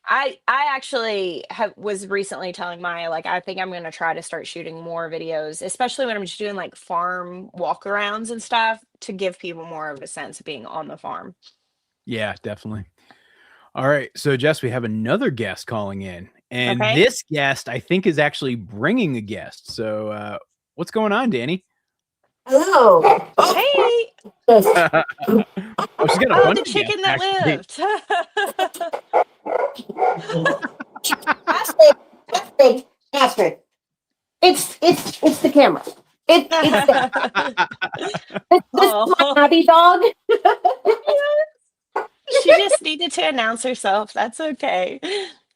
I actually was recently telling Maya like I think I'm going to try to start shooting more videos, especially when I'm just doing like farm walkarounds and stuff to give people more of a sense of being on the farm. yeah, definitely. All right. So, Jess, we have another guest calling in. And Okay. this guest, I think, is actually bringing a guest. So, what's going on, Danny? Hello. Hey, Oh, she's got a oh, bunch the of guests, chicken that actually. lived. Astrid, Astrid. It's the camera. It's that. This is my Oh, hobby dog. she just needed to announce herself. That's okay.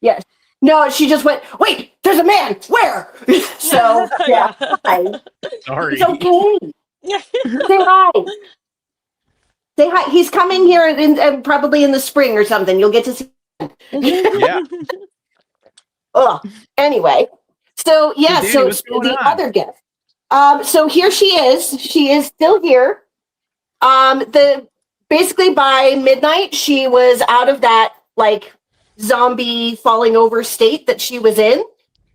Yes. No, she just went, wait, there's a man. Where? So yeah, Yeah. hi. Sorry. It's okay. Say hi. Say hi. He's coming here probably in the spring or something. You'll get to see. Yeah. Oh, anyway. So yeah, Danny, so what's going the on? other guest. So here she is. She is still here. The basically by midnight, she was out of that like zombie falling over state that she was in.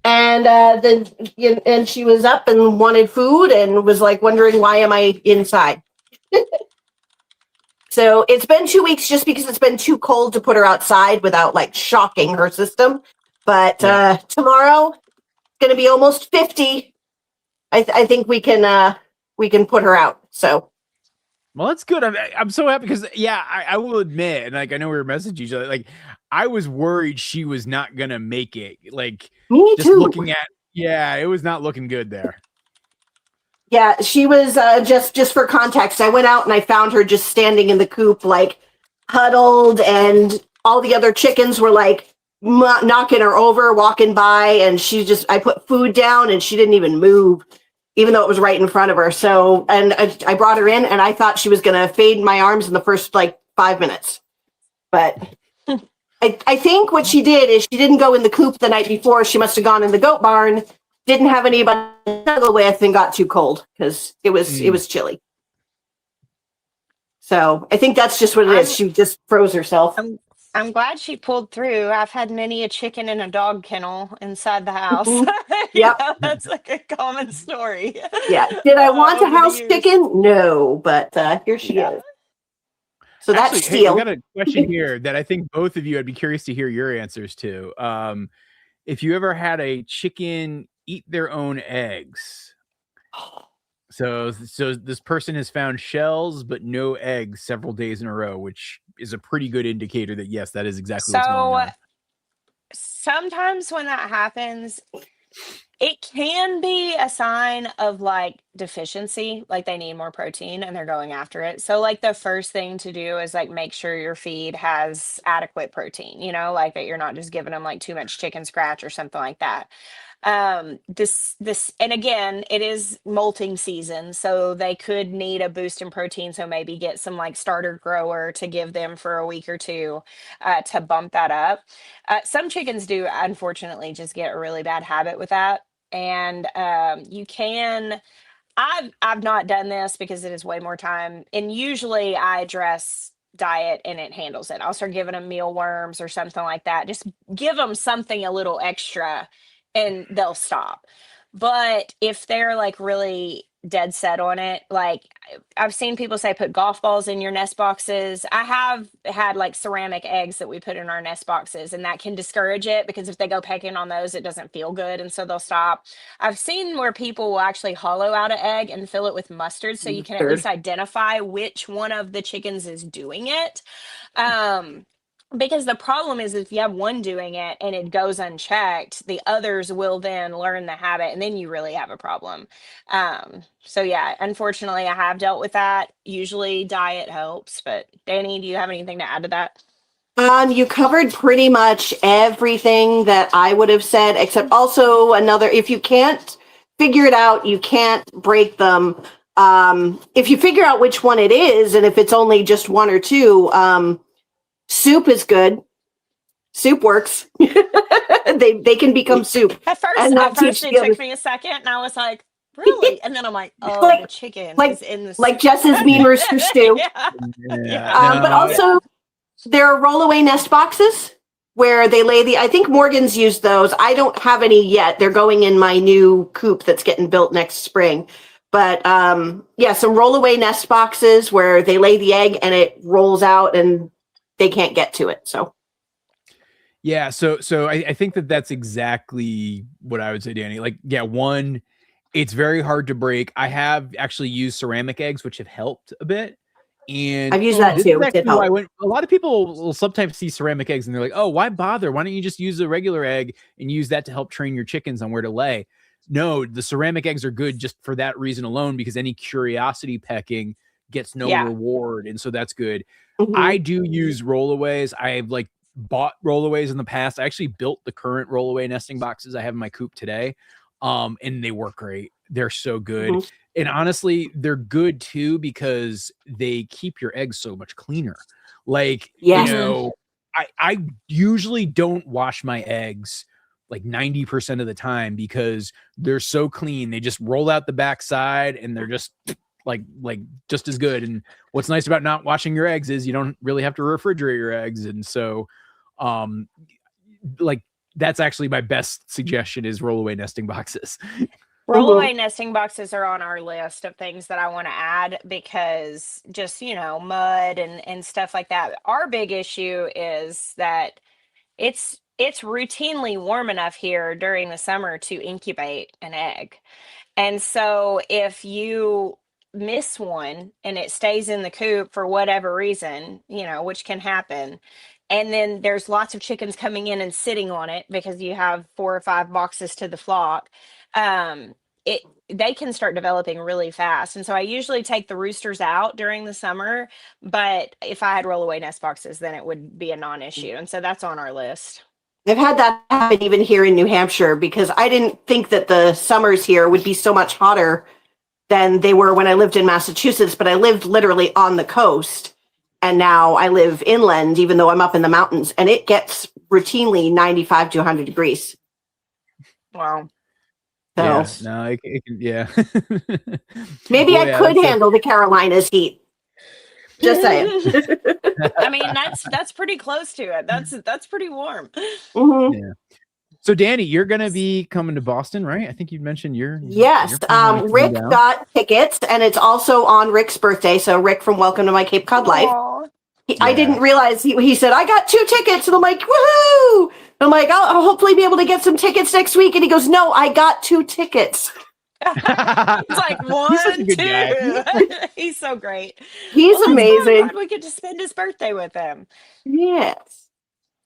And then she was up and wanted food and was like wondering why am I inside? So it's been 2 weeks just because it's been too cold to put her outside without like shocking her system. But tomorrow it's going to be almost 50. I think we can put her out. So Well, that's good. I'm so happy because, yeah, I will admit, and like I know we were messaging each other, like I was worried she was not gonna make it. Like me just too. looking at, yeah, it was not looking good there. Yeah, she was just for context. I went out and I found her just standing in the coop, like huddled, and all the other chickens were like knocking her over, walking by, and I put food down, and she didn't even move, even though it was right in front of her. So, and I brought her in, and I thought she was gonna fade in my arms in the first like 5 minutes, but I think what she did is she didn't go in the coop the night before. She must have gone in the goat barn, didn't have anybody to snuggle with, and got too cold because it was chilly. So I think that's just what it is. She just froze herself. I'm glad she pulled through. I've had many a chicken in a dog kennel inside the house. Mhm. You Yep. know, that's like a common story. Yeah. Did I want a over the house years. chicken? No, but here she Yeah. is. So that's Actually, hey, we steel. got a question here that I think both of you, I'd be curious to hear your answers to. If you ever had a chicken eat their own eggs. So this person has found shells but no eggs several days in a row, which is a pretty good indicator that yes, that is exactly what's going So on. sometimes when that happens, it can be a sign of like deficiency, like they need more protein and they're going after it. So, like, the first thing to do is like make sure your feed has adequate protein, like that you're not just giving them like too much chicken scratch or something like that. This and again, it is molting season, so they could need a boost in protein, so maybe get some like starter grower to give them for a week or two to bump that up. Some chickens do unfortunately just get a really bad habit with that, and you can I've not done this because it is way more time, and usually I address diet and it handles it. I'll start giving them mealworms or something like that. Just give them something a little extra and they'll stop. But if they're like really dead set on it. Like I've seen people say put golf balls in your nest boxes. I have had like ceramic eggs that we put in our nest boxes, and that can discourage it because if they go pecking on those, it doesn't feel good, and so they'll stop. I've seen where people will actually hollow out an egg and fill it with mustard so you can at least identify which one of the chickens is doing it. Because the problem is if you have one doing it and it goes unchecked, the others will then learn the habit, and then you really have a problem. So yeah, unfortunately I have dealt with that. Usually diet helps, but Danny, do you have anything to add to that? You covered pretty much everything that I would have said, except also another, if you can't figure it out, you can't break them. If you figure out which one it is, and if it's only just one or two, soup is good. Soup works. they can become soup. At first, it took me a second, and I was like, "Really?" And then I'm like, "Oh, like, the chicken is in the like Jess's Mean Rooster stew." But also, there are rollaway nest boxes where they lay I think Morgan's used those. I don't have any yet. They're going in my new coop that's getting built next spring. But some rollaway nest boxes where they lay the egg and it rolls out and they can't get to it. So yeah, so I think that's exactly what I would say, Danny. Like, yeah, one, it's very hard to break. I have actually used ceramic eggs, which have helped a bit. And I've used that too. It did help. A lot of people will sometimes see ceramic eggs and they're like, oh, why bother? Why don't you just use a regular egg and use that to help train your chickens on where to lay? No, the ceramic eggs are good just for that reason alone, because any curiosity pecking gets no reward. And so that's good. Mm-hmm. I do use rollaways. I've like bought rollaways in the past. I actually built the current rollaway nesting boxes I have in my coop today. And they work great. They're so good. Mm-hmm. And honestly, they're good too, because they keep your eggs so much cleaner. Like, you know, I usually don't wash my eggs like 90% of the time because they're so clean. They just roll out the backside and they're just like just as good. And what's nice about not washing your eggs is you don't really have to refrigerate your eggs. And so, like, that's actually my best suggestion is rollaway nesting boxes. Rollaway nesting boxes are on our list of things that I want to add because just, you know, mud and stuff like that. Our big issue is that it's routinely warm enough here during the summer to incubate an egg. And so if you miss one and it stays in the coop for whatever reason, you know, which can happen, and then there's lots of chickens coming in and sitting on it because you have 4 or 5 boxes to the flock, they can start developing really fast. And so I usually take the roosters out during the summer, but if I had rollaway nest boxes, then it would be a non-issue. And so that's on our list. I've had that happen even here in New Hampshire because I didn't think that the summers here would be so much hotter than they were when I lived in Massachusetts, but I lived literally on the coast. And now I live inland, even though I'm up in the mountains, and it gets routinely 95 to 100 degrees. Wow. So, yes, no, it can, yeah. Maybe I could handle the Carolinas heat. Just saying. I mean, that's pretty close to it. That's pretty warm. Mm-hmm. Yeah. So Danny, you're gonna be coming to Boston, right? I think you mentioned Yes. Rick got tickets, and it's also on Rick's birthday. So Rick from Welcome to My Cape Cod Life. I didn't realize he said I got 2 tickets, and I'm like, woohoo! I'm like, I'll hopefully be able to get some tickets next week. And he goes, no, I got 2 tickets. It's like 1, 2. He's so great. He's amazing. So we get to spend his birthday with him. Yes.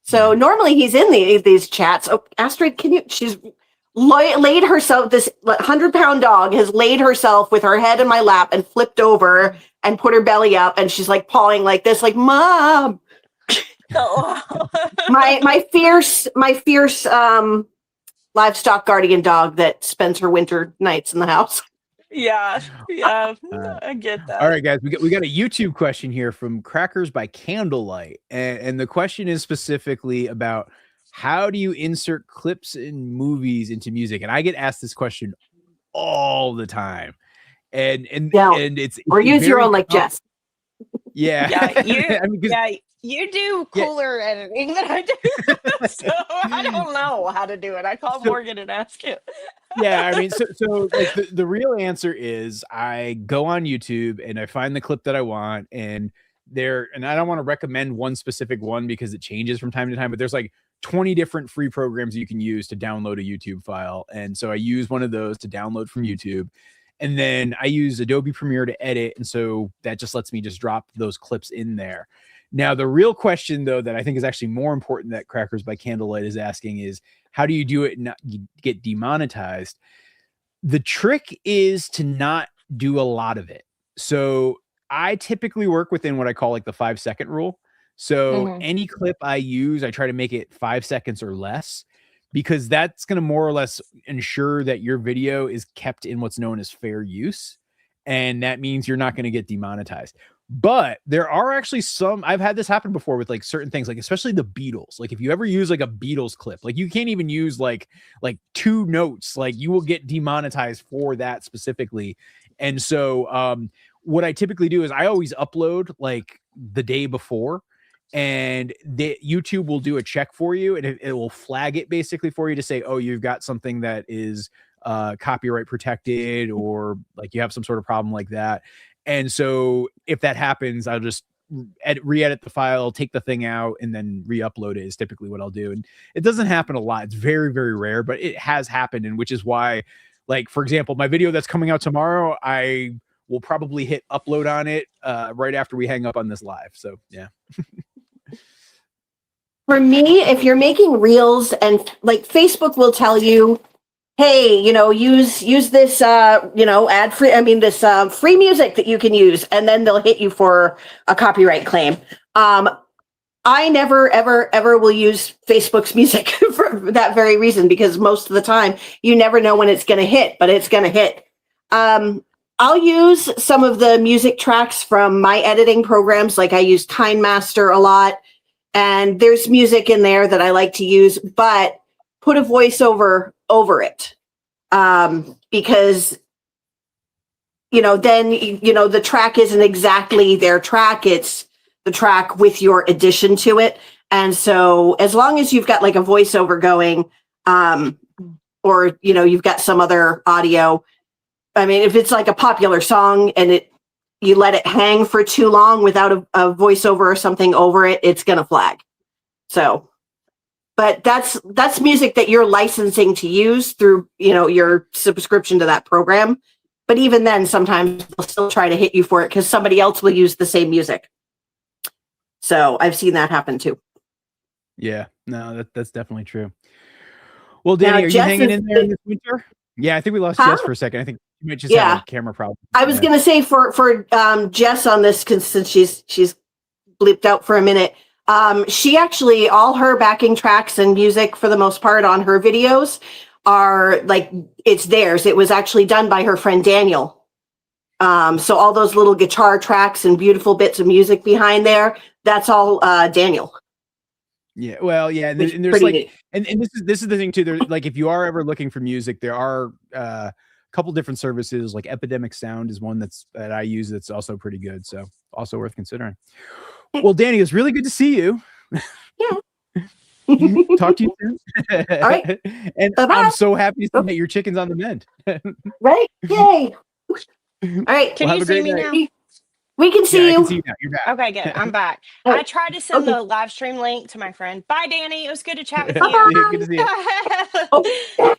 So normally he's in these chats. Oh, Astrid, she's laid herself, this 100-pound dog has laid herself with her head in my lap and flipped over and put her belly up. And she's like pawing like this, like, Mom. my fierce livestock guardian dog that spends her winter nights in the house. Yeah, I get that. All right, guys, we got a YouTube question here from Crackers by Candlelight, and the question is specifically about how do you insert clips in movies into music? And I get asked this question all the time, and it's or use your own like Jess. Yeah, you do cooler editing than I do, so I don't know how to do it. I call Morgan and ask him. Yeah, I mean, so like the real answer is I go on YouTube and I find the clip that I want, and I don't want to recommend one specific one because it changes from time to time, but there's like 20 different free programs you can use to download a YouTube file. And so I use one of those to download from YouTube. And then I use Adobe Premiere to edit. And so that just lets me just drop those clips in there. Now, the real question, though, that I think is actually more important that Crackers by Candlelight is asking is, how do you do it and not get demonetized? The trick is to not do a lot of it. So I typically work within what I call like the 5-second rule. So any clip I use, I try to make it 5 seconds or less, because that's going to more or less ensure that your video is kept in what's known as fair use. And that means you're not going to get demonetized. But there are actually I've had this happen before with like certain things, like especially the Beatles. Like if you ever use like a Beatles clip, like you can't even use like 2 notes, like you will get demonetized for that specifically. And so what I typically do is I always upload like the day before, and YouTube will do a check for you, and it will flag it basically for you to say, oh, you've got something that is copyright protected, or like you have some sort of problem like that. And so if that happens, I'll just re-edit the file, take the thing out, and then re-upload it is typically what I'll do. And it doesn't happen a lot. It's very, very rare, but it has happened. And which is why, like, for example, my video that's coming out tomorrow, I will probably hit upload on it right after we hang up on this live. So yeah. For me, if you're making reels, and like Facebook will tell you, hey, use this, ad free, this free music that you can use, and then they'll hit you for a copyright claim. I never, ever, ever will use Facebook's music for that very reason, because most of the time you never know when it's going to hit, but it's going to hit. I'll use some of the music tracks from my editing programs. Like I use KindMaster a lot, and there's music in there that I like to use, but put a voiceover over it, because then the track isn't exactly their track, it's the track with your addition to it. And so as long as you've got like a voiceover going, or you've got some other audio, if it's like a popular song and you let it hang for too long without a voiceover or something over it, it's gonna flag. So but that's music that you're licensing to use through, your subscription to that program. But even then, sometimes they'll still try to hit you for it because somebody else will use the same music. So I've seen that happen too. Yeah, no, that's definitely true. Well, Danny, are you hanging in there this winter? Yeah, I think we lost Jess for a second. I think you might just have a camera problem. I was going to say for Jess on this, since she's bleeped out for a minute. She actually, all her backing tracks and music for the most part on her videos are like, it's theirs. It was actually done by her friend Daniel. So all those little guitar tracks and beautiful bits of music behind there, that's all Daniel. Yeah, well, yeah, and there's like, neat. and this is the thing too. There's like, if you are ever looking for music, there are a couple different services. Like Epidemic Sound is one that I use. That's also pretty good. So also worth considering. Well, Danny, it's really good to see you. Yeah. Talk to you soon. All right. And bye-bye. I'm so happy to see that your chicken's on the mend. Right? Yay. All right. Can you see me now? We can see you. I can see you now. You're back. Okay, good. I'm back. I tried to send the live stream link to my friend. Bye, Danny. It was good to chat with you. Good to see you.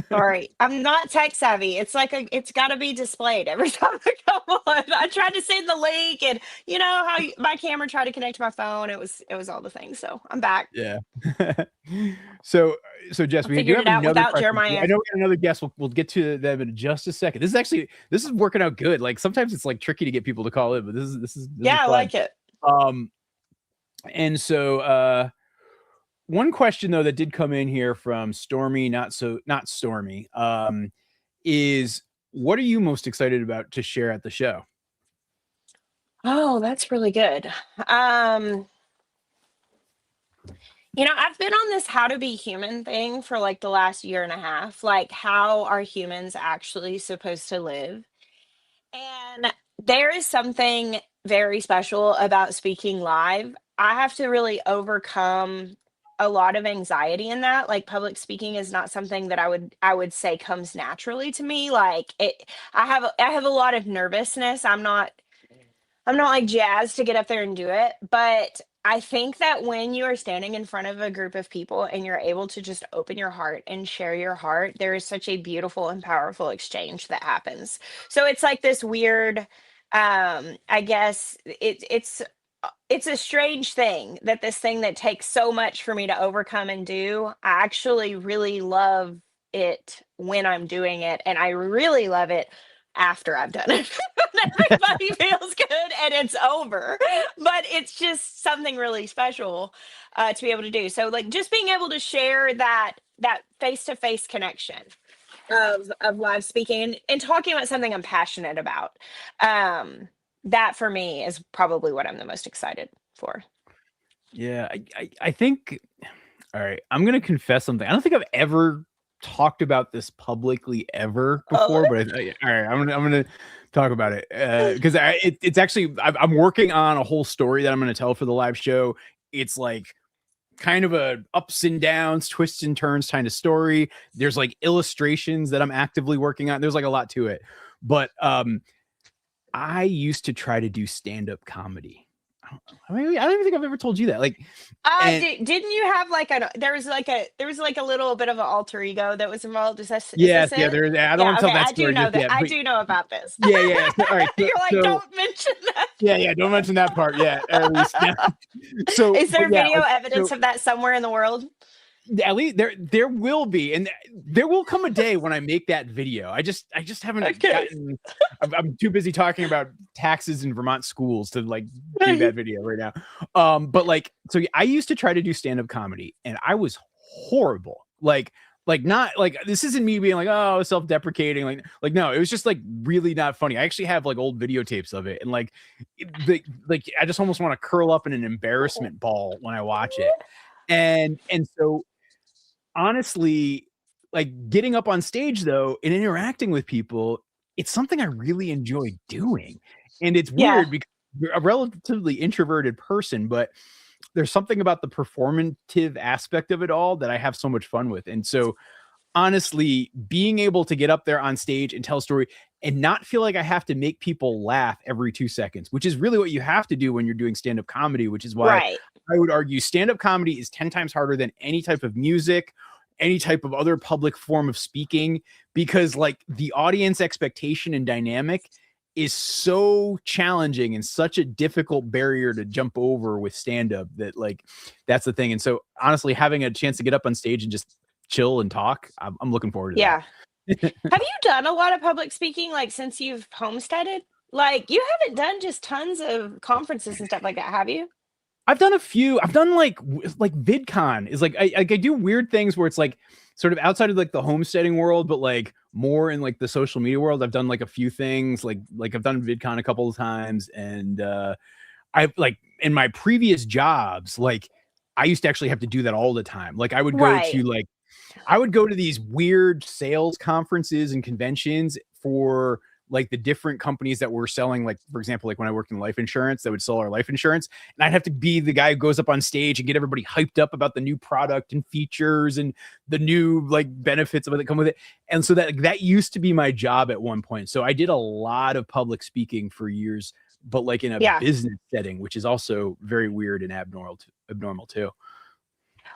Sorry, I'm not tech savvy. It's like it's got to be displayed every time I come on. I tried to send the link, and how my camera tried to connect to my phone. It was all the things. So I'm back. Yeah. So Jess, we do have another question. Jeremiah. I know we got another guest. We'll get to them in just a second. This is working out good. Like sometimes it's like tricky to get people to call in, but this is I like it. And so one question though that did come in here from Stormy, not Stormy, is what are you most excited about to share at the show? Oh, that's really good. I've been on this how to be human thing for like the last year and a half. Like, how are humans actually supposed to live? And there is something very special about speaking live. I have to really overcome a lot of anxiety in that. Like public speaking is not something that I would say comes naturally to me. Like I have a lot of nervousness. I'm not like jazzed to get up there and do it, but I think that when you are standing in front of a group of people and you're able to just open your heart and share your heart, there is such a beautiful and powerful exchange that happens. So it's like this weird, I guess it's a strange thing that this thing that takes so much for me to overcome and do, I actually really love it when I'm doing it, and I really love it after I've done it. Everybody feels good and it's over, but it's just something really special to be able to do. So, like, just being able to share that face to face connection of live speaking and talking about something I'm passionate about. That for me is probably what I'm the most excited for. Yeah, I think. All right, I'm gonna confess something. I don't think I've ever talked about this publicly ever before, but all right, I'm gonna talk about it because it's actually I'm working on a whole story that I'm gonna tell for the live show. It's like kind of a ups and downs, twists and turns kind of story. There's like illustrations that I'm actively working on. There's like a lot to it, but I used to try to do stand-up comedy. I don't even think I've ever told you that. Like, didn't you have like there was like a little bit of an alter ego that was involved? Is this yes, it? yeah, there is. I don't want to tell that story. I do know just that. yet, I but, do know about this. Yeah. So, all right, You're like, don't mention that. Yeah, don't mention that part yet. At least. Yeah. So, is there video like, evidence of that somewhere in the world? At least there will be, and there will come a day when I make that video. I just haven't gotten. I'm too busy talking about taxes in Vermont schools to like do that video right now. But like, so I used to try to do stand-up comedy, and I was horrible. Like not like this isn't me being like, oh, self-deprecating. Like no, it was just like really not funny. I actually have like old videotapes of it, and like I just almost want to curl up in an embarrassment ball when I watch it. And so honestly, like getting up on stage though and interacting with people, it's something I really enjoy doing. And it's weird because you're a relatively introverted person, but there's something about the performative aspect of it all that I have so much fun with. And so honestly, being able to get up there on stage and tell a story and not feel like I have to make people laugh every 2 seconds, which is really what you have to do when you're doing stand-up comedy, which is why I would argue stand-up comedy is 10 times harder than any type of music, any type of other public form of speaking, because like the audience expectation and dynamic is so challenging and such a difficult barrier to jump over with stand-up that like, that's the thing. And so honestly, having a chance to get up on stage and just chill and talk, I'm looking forward to that. Have you done a lot of public speaking, like since you've homesteaded? Like you haven't done just tons of conferences and stuff like that, have you? I've done a few. I've done like VidCon is like I do weird things where it's like sort of outside of like the homesteading world, but like more in like the social media world. I've done like a few things like I've done VidCon a couple of times, and I've like in my previous jobs, like I used to actually have to do that all the time. Like I would go to these weird sales conferences and conventions for like the different companies that were selling, like, for example, like when I worked in life insurance, that would sell our life insurance. And I'd have to be the guy who goes up on stage and get everybody hyped up about the new product and features and the new like benefits that come with it. And so that used to be my job at one point. So I did a lot of public speaking for years, but like in a business setting, which is also very weird and abnormal too.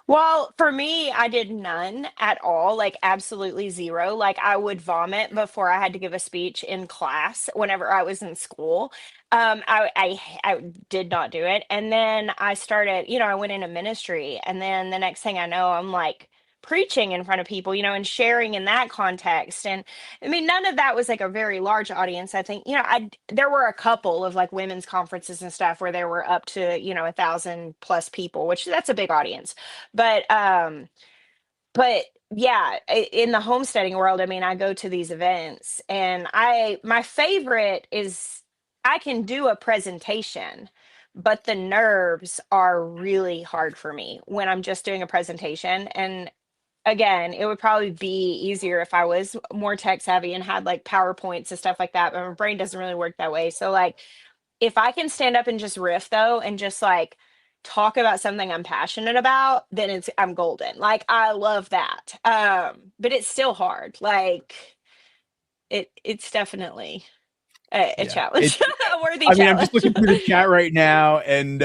Well, for me, I did none at all, like absolutely zero. Like I would vomit before I had to give a speech in class whenever I was in school. I did not do it. And then I started, I went into ministry, and then the next thing I know, I'm like preaching in front of people, and sharing in that context. And I mean, none of that was like a very large audience. I think, there were a couple of like women's conferences and stuff where there were up to, 1,000+ people, which that's a big audience. But yeah, in the homesteading world, I mean, I go to these events, and my favorite is I can do a presentation, but the nerves are really hard for me when I'm just doing a presentation. And again, it would probably be easier if I was more tech savvy and had like PowerPoints and stuff like that, but my brain doesn't really work that way. So like if I can stand up and just riff though, and just like talk about something I'm passionate about, then I'm golden. Like I love that. But it's still hard. Like it's definitely a Yeah. challenge, a worthy I mean, I'm just challenge. looking through the chat right now, and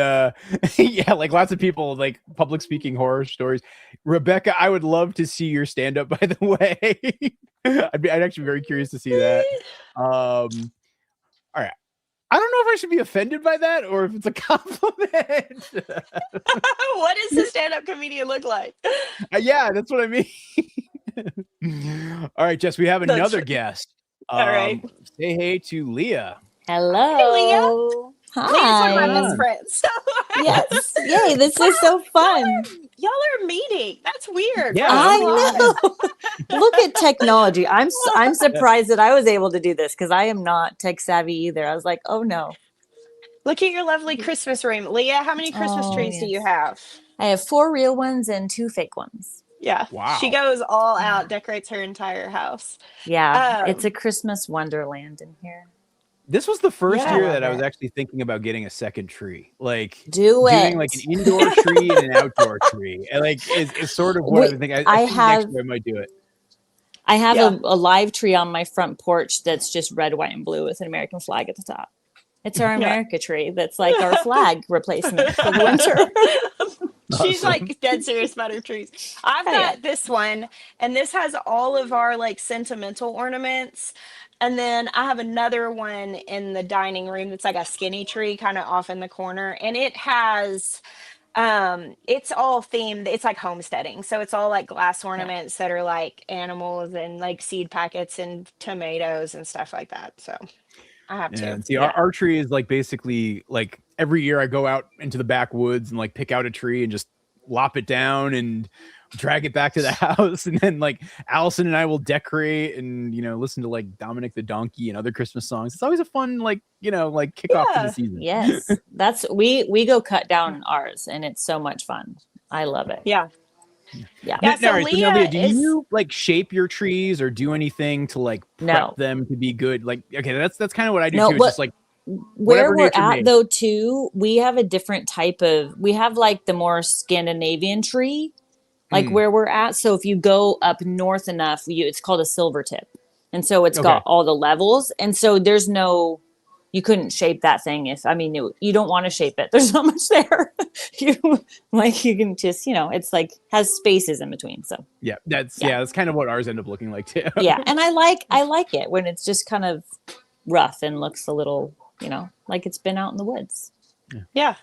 yeah, like lots of people like public speaking horror stories. Rebecca, I would love to see your stand up. By the way, I'd actually be very curious to see that. All right, I don't know if I should be offended by that or if it's a compliment. What does the stand-up comedian look like? Yeah, that's what I mean. All right, Jess, we have another guest. All right. Say hey to Leah. Hello. Leah's one of my Hi. best friends. Yes. Yay, this is so fun. Y'all are meeting. That's weird. Yeah, I that's know. Look at technology. I'm surprised that I was able to do this because I am not tech savvy either. I was like, oh no. Look at your lovely Christmas room. Leah, how many Christmas Oh, trees do you yes. have? I have 4 real ones and 2 fake ones. Yeah. Wow. She goes all out, decorates her entire house. Yeah, it's Um, a Christmas wonderland in here. This was the first Yeah. year Love that I was it. actually thinking about getting a second tree, like Do doing it. like an indoor tree and an outdoor tree, and like is sort of what We- I've been thinking. I I think have- next year I might do it. I have Yeah. a live tree on my front porch that's just red, white, and blue with an American flag at the top. It's our Yeah. America tree. That's like our flag replacement for the winter. She's like dead serious about her trees. I've Oh, yeah. got this one, and this has all of our like sentimental ornaments. And then I have another one in the dining room that's like a skinny tree kind of off in the corner. And it has it's all themed, it's like homesteading. So it's all like glass ornaments that are like animals and like seed packets and tomatoes and stuff like that. So I have Yeah, to. and see, our tree is like basically like every year I go out into the backwoods and like pick out a tree and just lop it down and drag it back to the house, and then like Allison and I will decorate and listen to like Dominic the Donkey and other Christmas songs. It's always a fun like like kickoff to Yeah. the season. Yes, that's we go cut down ours, and it's so much fun. I love it. Yeah. Yeah. Yeah, so Now, Leah, Leah do is- you like shape your trees or do anything to like prep No. them to be good? Like, okay, that's kind of what I do No, too. It's what- just like Where whatever we're nature at made. though too, we have a different type of. We have like the more Scandinavian tree, like Mm. where we're at. So if you go up north enough, it's called a silver tip, and so it's Okay. got all the levels, and so there's no. You couldn't shape that thing you don't want to shape it. There's not much there. you can just, it's like has spaces in between. So Yeah, that's Yeah. that's kind of what ours end up looking like too. yeah. And I like it when it's just kind of rough and looks a little, like it's been out in the woods. Yeah.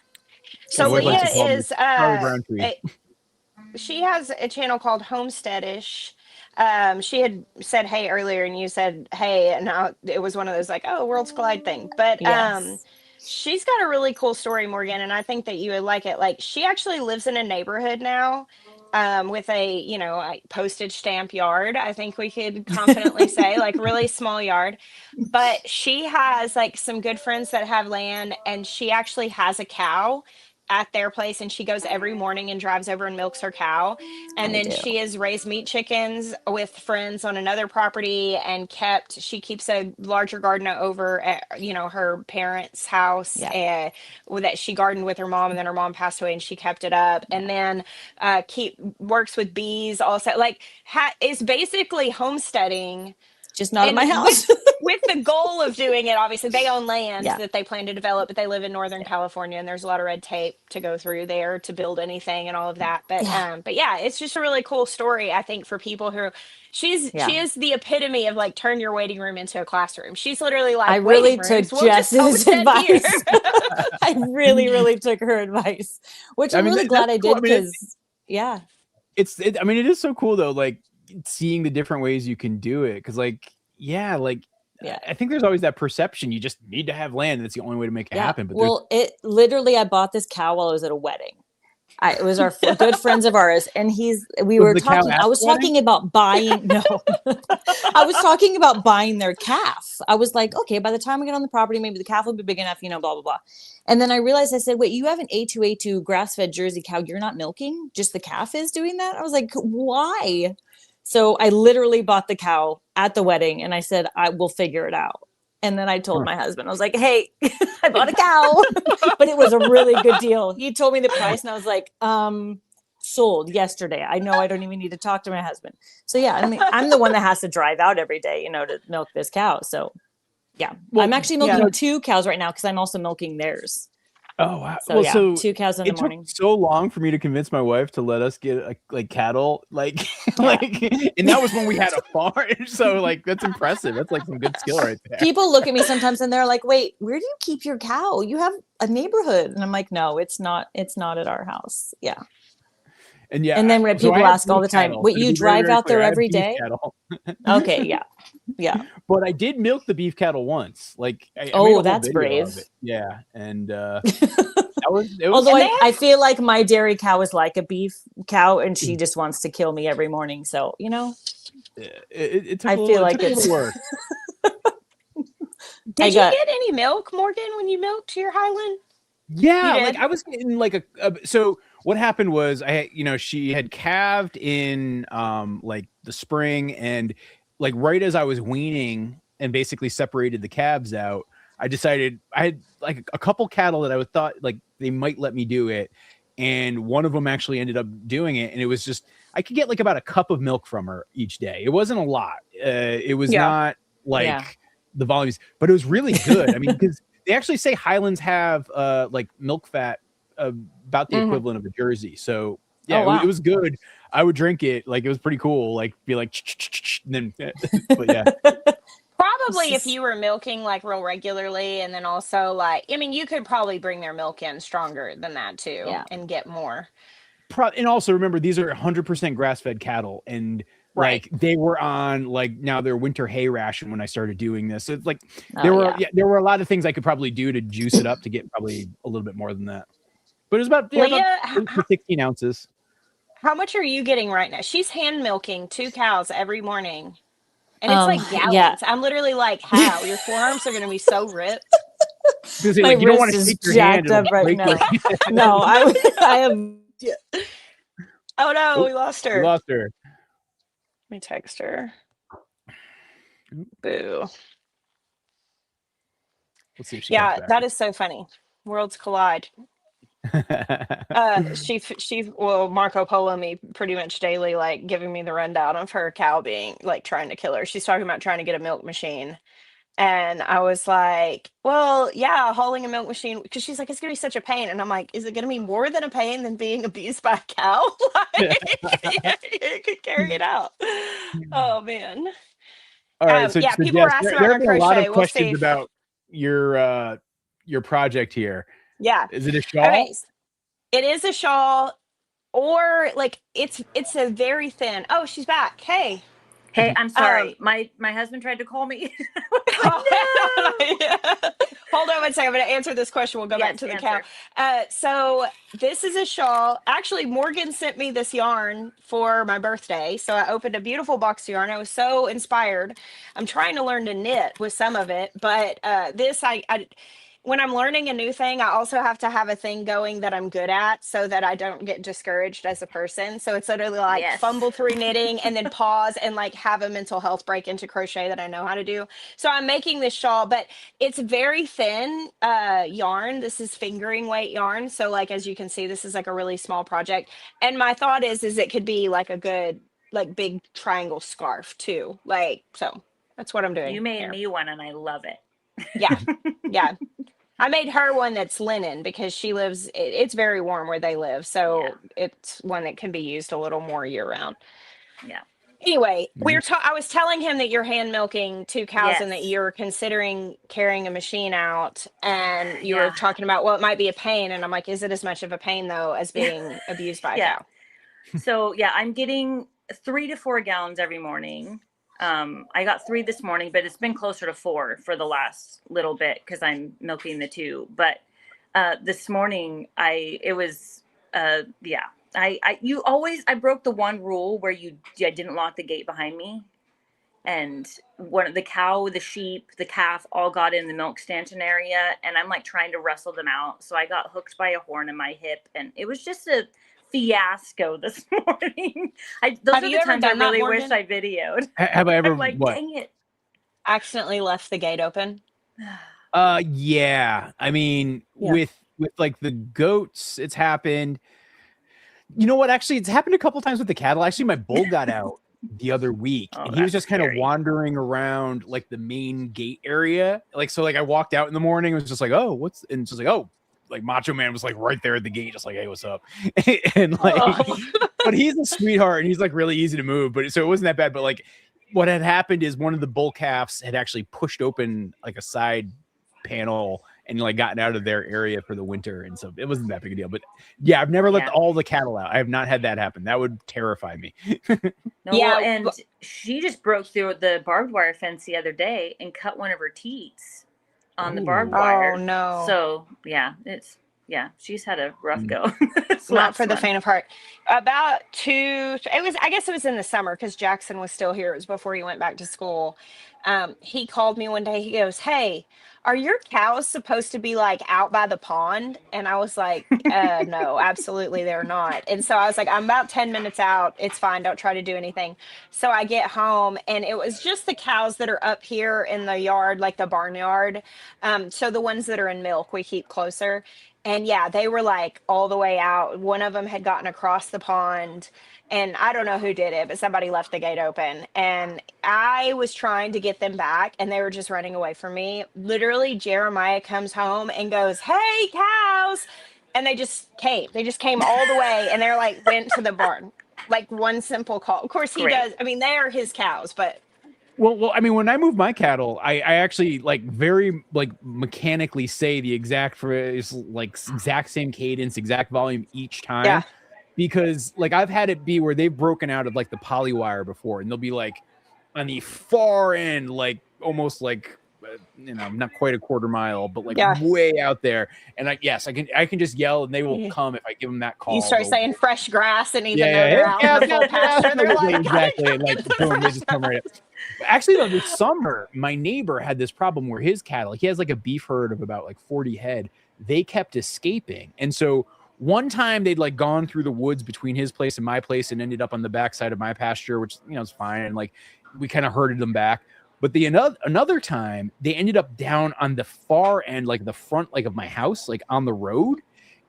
So I've always liked to Leah call them is Charlie Brown tree. she has a channel called Homesteadish. She had said hey earlier, and you said hey, and it was one of those like, oh, Worlds Collide thing. But Yes. she's got a really cool story, Morgan, and I think that you would like it. Like she actually lives in a neighborhood now with a postage stamp yard. I think we could confidently say like really small yard. But she has like some good friends that have land, and she actually has a cow at their place, and she goes every morning and drives over and milks her cow. And I then do. she has raised meat chickens with friends on another property and she keeps a larger garden over at her parents' house that she gardened with her mom, and then her mom passed away and she kept it up. And then works with bees also, like is basically homesteading, Just not at and my house. with the goal of doing it. Obviously they own land Yeah. that they plan to develop, but they live in Northern California, and there's a lot of red tape to go through there to build anything and all of that. But yeah, it's just a really cool story, I think, for people who she is the epitome of like turn your waiting room into a classroom. She's literally like, I really waiting took rooms, we'll just Jess's homestead here. advice. I really, really took her advice, which I'm really glad I that's cool. did I mean, because, yeah. I mean, it is so cool though, like seeing the different ways you can do it. Cause like, Yeah. I think there's always that perception you just need to have land. That's the only way to make it happen. But Well, I bought this cow while I was at a wedding. It was our good friends of ours, and we were the cow talking. at I was the wedding? talking about buying. No, I was talking about buying their calf. I was like, okay, by the time we get on the property, maybe the calf will be big enough, blah blah blah. And then I realized, I said, wait, you have an A2 grass-fed Jersey cow. You're not milking; just the calf is doing that. I was like, why? So I literally bought the cow at the wedding, and I said, I will figure it out. And then I told my husband, I was like, hey, I bought a cow, but it was a really good deal. He told me the price and I was like, sold yesterday. I know I don't even need to talk to my husband. So yeah, I mean, I'm the one that has to drive out every day, to milk this cow. So yeah, well, I'm actually milking 2 cows right now because I'm also milking theirs. Oh wow! So yeah, 2 cows in the morning. Took so long for me to convince my wife to let us get like cattle, and that was when we had a farm. So that's impressive. That's some good skill right there. People look at me sometimes and they're like, "Wait, where do you keep your cow? You have a neighborhood." And I'm like, "No, it's not. It's not at our house." Yeah. And then people ask all the time, "Wait, you drive out there every day?" Okay, yeah. Yeah. But I did milk the beef cattle once. I made a whole that's video brave. of it. Yeah, and it was. Although I feel like my dairy cow is like a beef cow, and she just wants to kill me every morning. So it took I feel like it's work. Did you get any milk, Morgan, when you milked your Highland? Yeah, I was getting so what happened was she had calved in the spring, and right as I was weaning and basically separated the calves out, I decided I had a couple cattle that I would thought they might let me do it, and one of them actually ended up doing it, and it was just I could get about a cup of milk from her each day. It wasn't a lot. It was not the volumes, but it was really good. I mean, because they actually say Highlands have milk fat about the equivalent of a Jersey. So yeah, it was good. I would drink it. It was pretty cool. Be and then, but yeah. Probably if you were milking real regularly, and then also you could probably bring their milk in stronger than that too, and get more. And also remember, these are 100% grass-fed cattle, and they were on now their winter hay ration when I started doing this. So it's there were a lot of things I could probably do to juice it up to get probably a little bit more than that. But it was about, Leah, about 16 ounces. How much are you getting right now? She's hand milking 2 cows every morning. And it's gallons. Yeah. I'm literally how? Your forearms are going to be so ripped. My you don't want wrist to is take your jacked hand up right now. No, I am. Yeah. Oh no, we lost her. We lost her. Let me text her. Boo. Let's see if she comes back. That is so funny. Worlds collide. She Marco Polo me pretty much daily, giving me the rundown of her cow being trying to kill her. She's talking about trying to get a milk machine, and I was like, well, yeah, hauling a milk machine, because she's like, it's gonna be such a pain, and I'm like, is it gonna be more than a pain than being abused by a cow? You could carry it out. Oh man. All right, so people Jess, were asking about there our have been a lot of crochet. questions about your project here. Yeah. Is it a shawl? Okay. It is a shawl, or it's a very thin. Oh, she's back. Hey, I'm sorry. My husband tried to call me. Hold on one second. I'm going to answer this question. We'll go back to the cow. So this is a shawl. Actually, Morgan sent me this yarn for my birthday. So I opened a beautiful box of yarn. I was so inspired. I'm trying to learn to knit with some of it, but this when I'm learning a new thing, I also have to have a thing going that I'm good at so that I don't get discouraged as a person. So it's literally fumble through knitting and then pause and have a mental health break into crochet that I know how to do. So I'm making this shawl, but it's very thin yarn. This is fingering weight yarn. So as you can see, this is a really small project. And my thought is it could be a good big triangle scarf too. So that's what I'm doing. You made me one and I love it. Yeah. Yeah. I made her one that's linen because she lives, it's very warm where they live. So it's one that can be used a little more year round. Yeah. Anyway, I was telling him that you're hand milking 2 cows and that you're considering carrying a machine out, and you were talking about, well, it might be a pain. And I'm like, is it as much of a pain though as being abused by a cow? So I'm getting 3 to 4 gallons every morning. I got 3 this morning, but it's been closer to 4 for the last little bit because I'm milking the 2. But this morning, I broke the one rule where I didn't lock the gate behind me, and the cow, the sheep, the calf all got in the milk stanchion area, and I'm trying to wrestle them out. So I got hooked by a horn in my hip, and it was just a fiasco this morning. Those are the times I really wish I videoed. Have I ever dang it, accidentally left the gate open? Yeah. I mean, Yeah. with like the goats, it's happened. You know what? Actually, it's happened a couple times with the cattle. Actually, my bull got out the other week, Oh, and he was that's just kind of scary. wandering around like the main gate area. Like, so, like I walked out in the morning, it was just like, oh, what's, and it's just like, oh, like Macho Man was like right there at the gate, just like, hey, what's up? And like, Oh. but he's a sweetheart, and he's like really easy to move. But so it wasn't that bad. But like, what had happened is one of the bull calves had actually pushed open like a side panel and like gotten out of their area for the winter, and so it wasn't that big a deal. But yeah, I've never let Yeah. all the cattle out. I have not had that happen. That would terrify me. No, Yeah, well, and she just broke through the barbed wire fence the other day and cut one of her teats on the barbed Ooh. wire. Oh no. So she's had a rough go. Not for the faint of heart. About I guess it was in the summer because Jackson was still here. It was before he went back to school. He called me one day. He goes, "Hey, are your cows supposed to be like out by the pond?" And I was like, no, absolutely they're not. And so I was like, I'm about 10 minutes out. It's fine. Don't try to do anything. So I get home and it was just the cows that are up here in the yard, like the barnyard. So the ones that are in milk, we keep closer. And yeah, they were like all the way out. One of them had gotten across the pond, and I don't know who did it, but somebody left the gate open. And I was trying to get them back, and they were just running away from me. Literally, Jeremiah comes home and goes, "Hey, cows!" And they just came. They just came all the way, and they're like went to the barn. Like one simple call. Of course, he Great. does. I mean, they are his cows, but Well, I mean, when I move my cattle, I actually like very like mechanically say the exact phrase, like exact same cadence, exact volume each time. yeah. Because like I've had it be where they've broken out of like the poly wire before, and they'll be like on the far end, like almost like not quite a quarter mile, but like Yeah. way out there. And I can just yell, and they will come if I give them that call. You start They'll- saying fresh grass, and even yeah, though they're out in the full get out. pasture, they're like, exactly, and like boom, they just come right up. Actually, though, this summer, my neighbor had this problem where his cattle, he has like a beef herd of about like 40 head. They kept escaping. And so one time they'd like gone through the woods between his place and my place and ended up on the backside of my pasture, which, is fine. And like, we kind of herded them back. But another time they ended up down on the far end, like the front, like of my house, like on the road.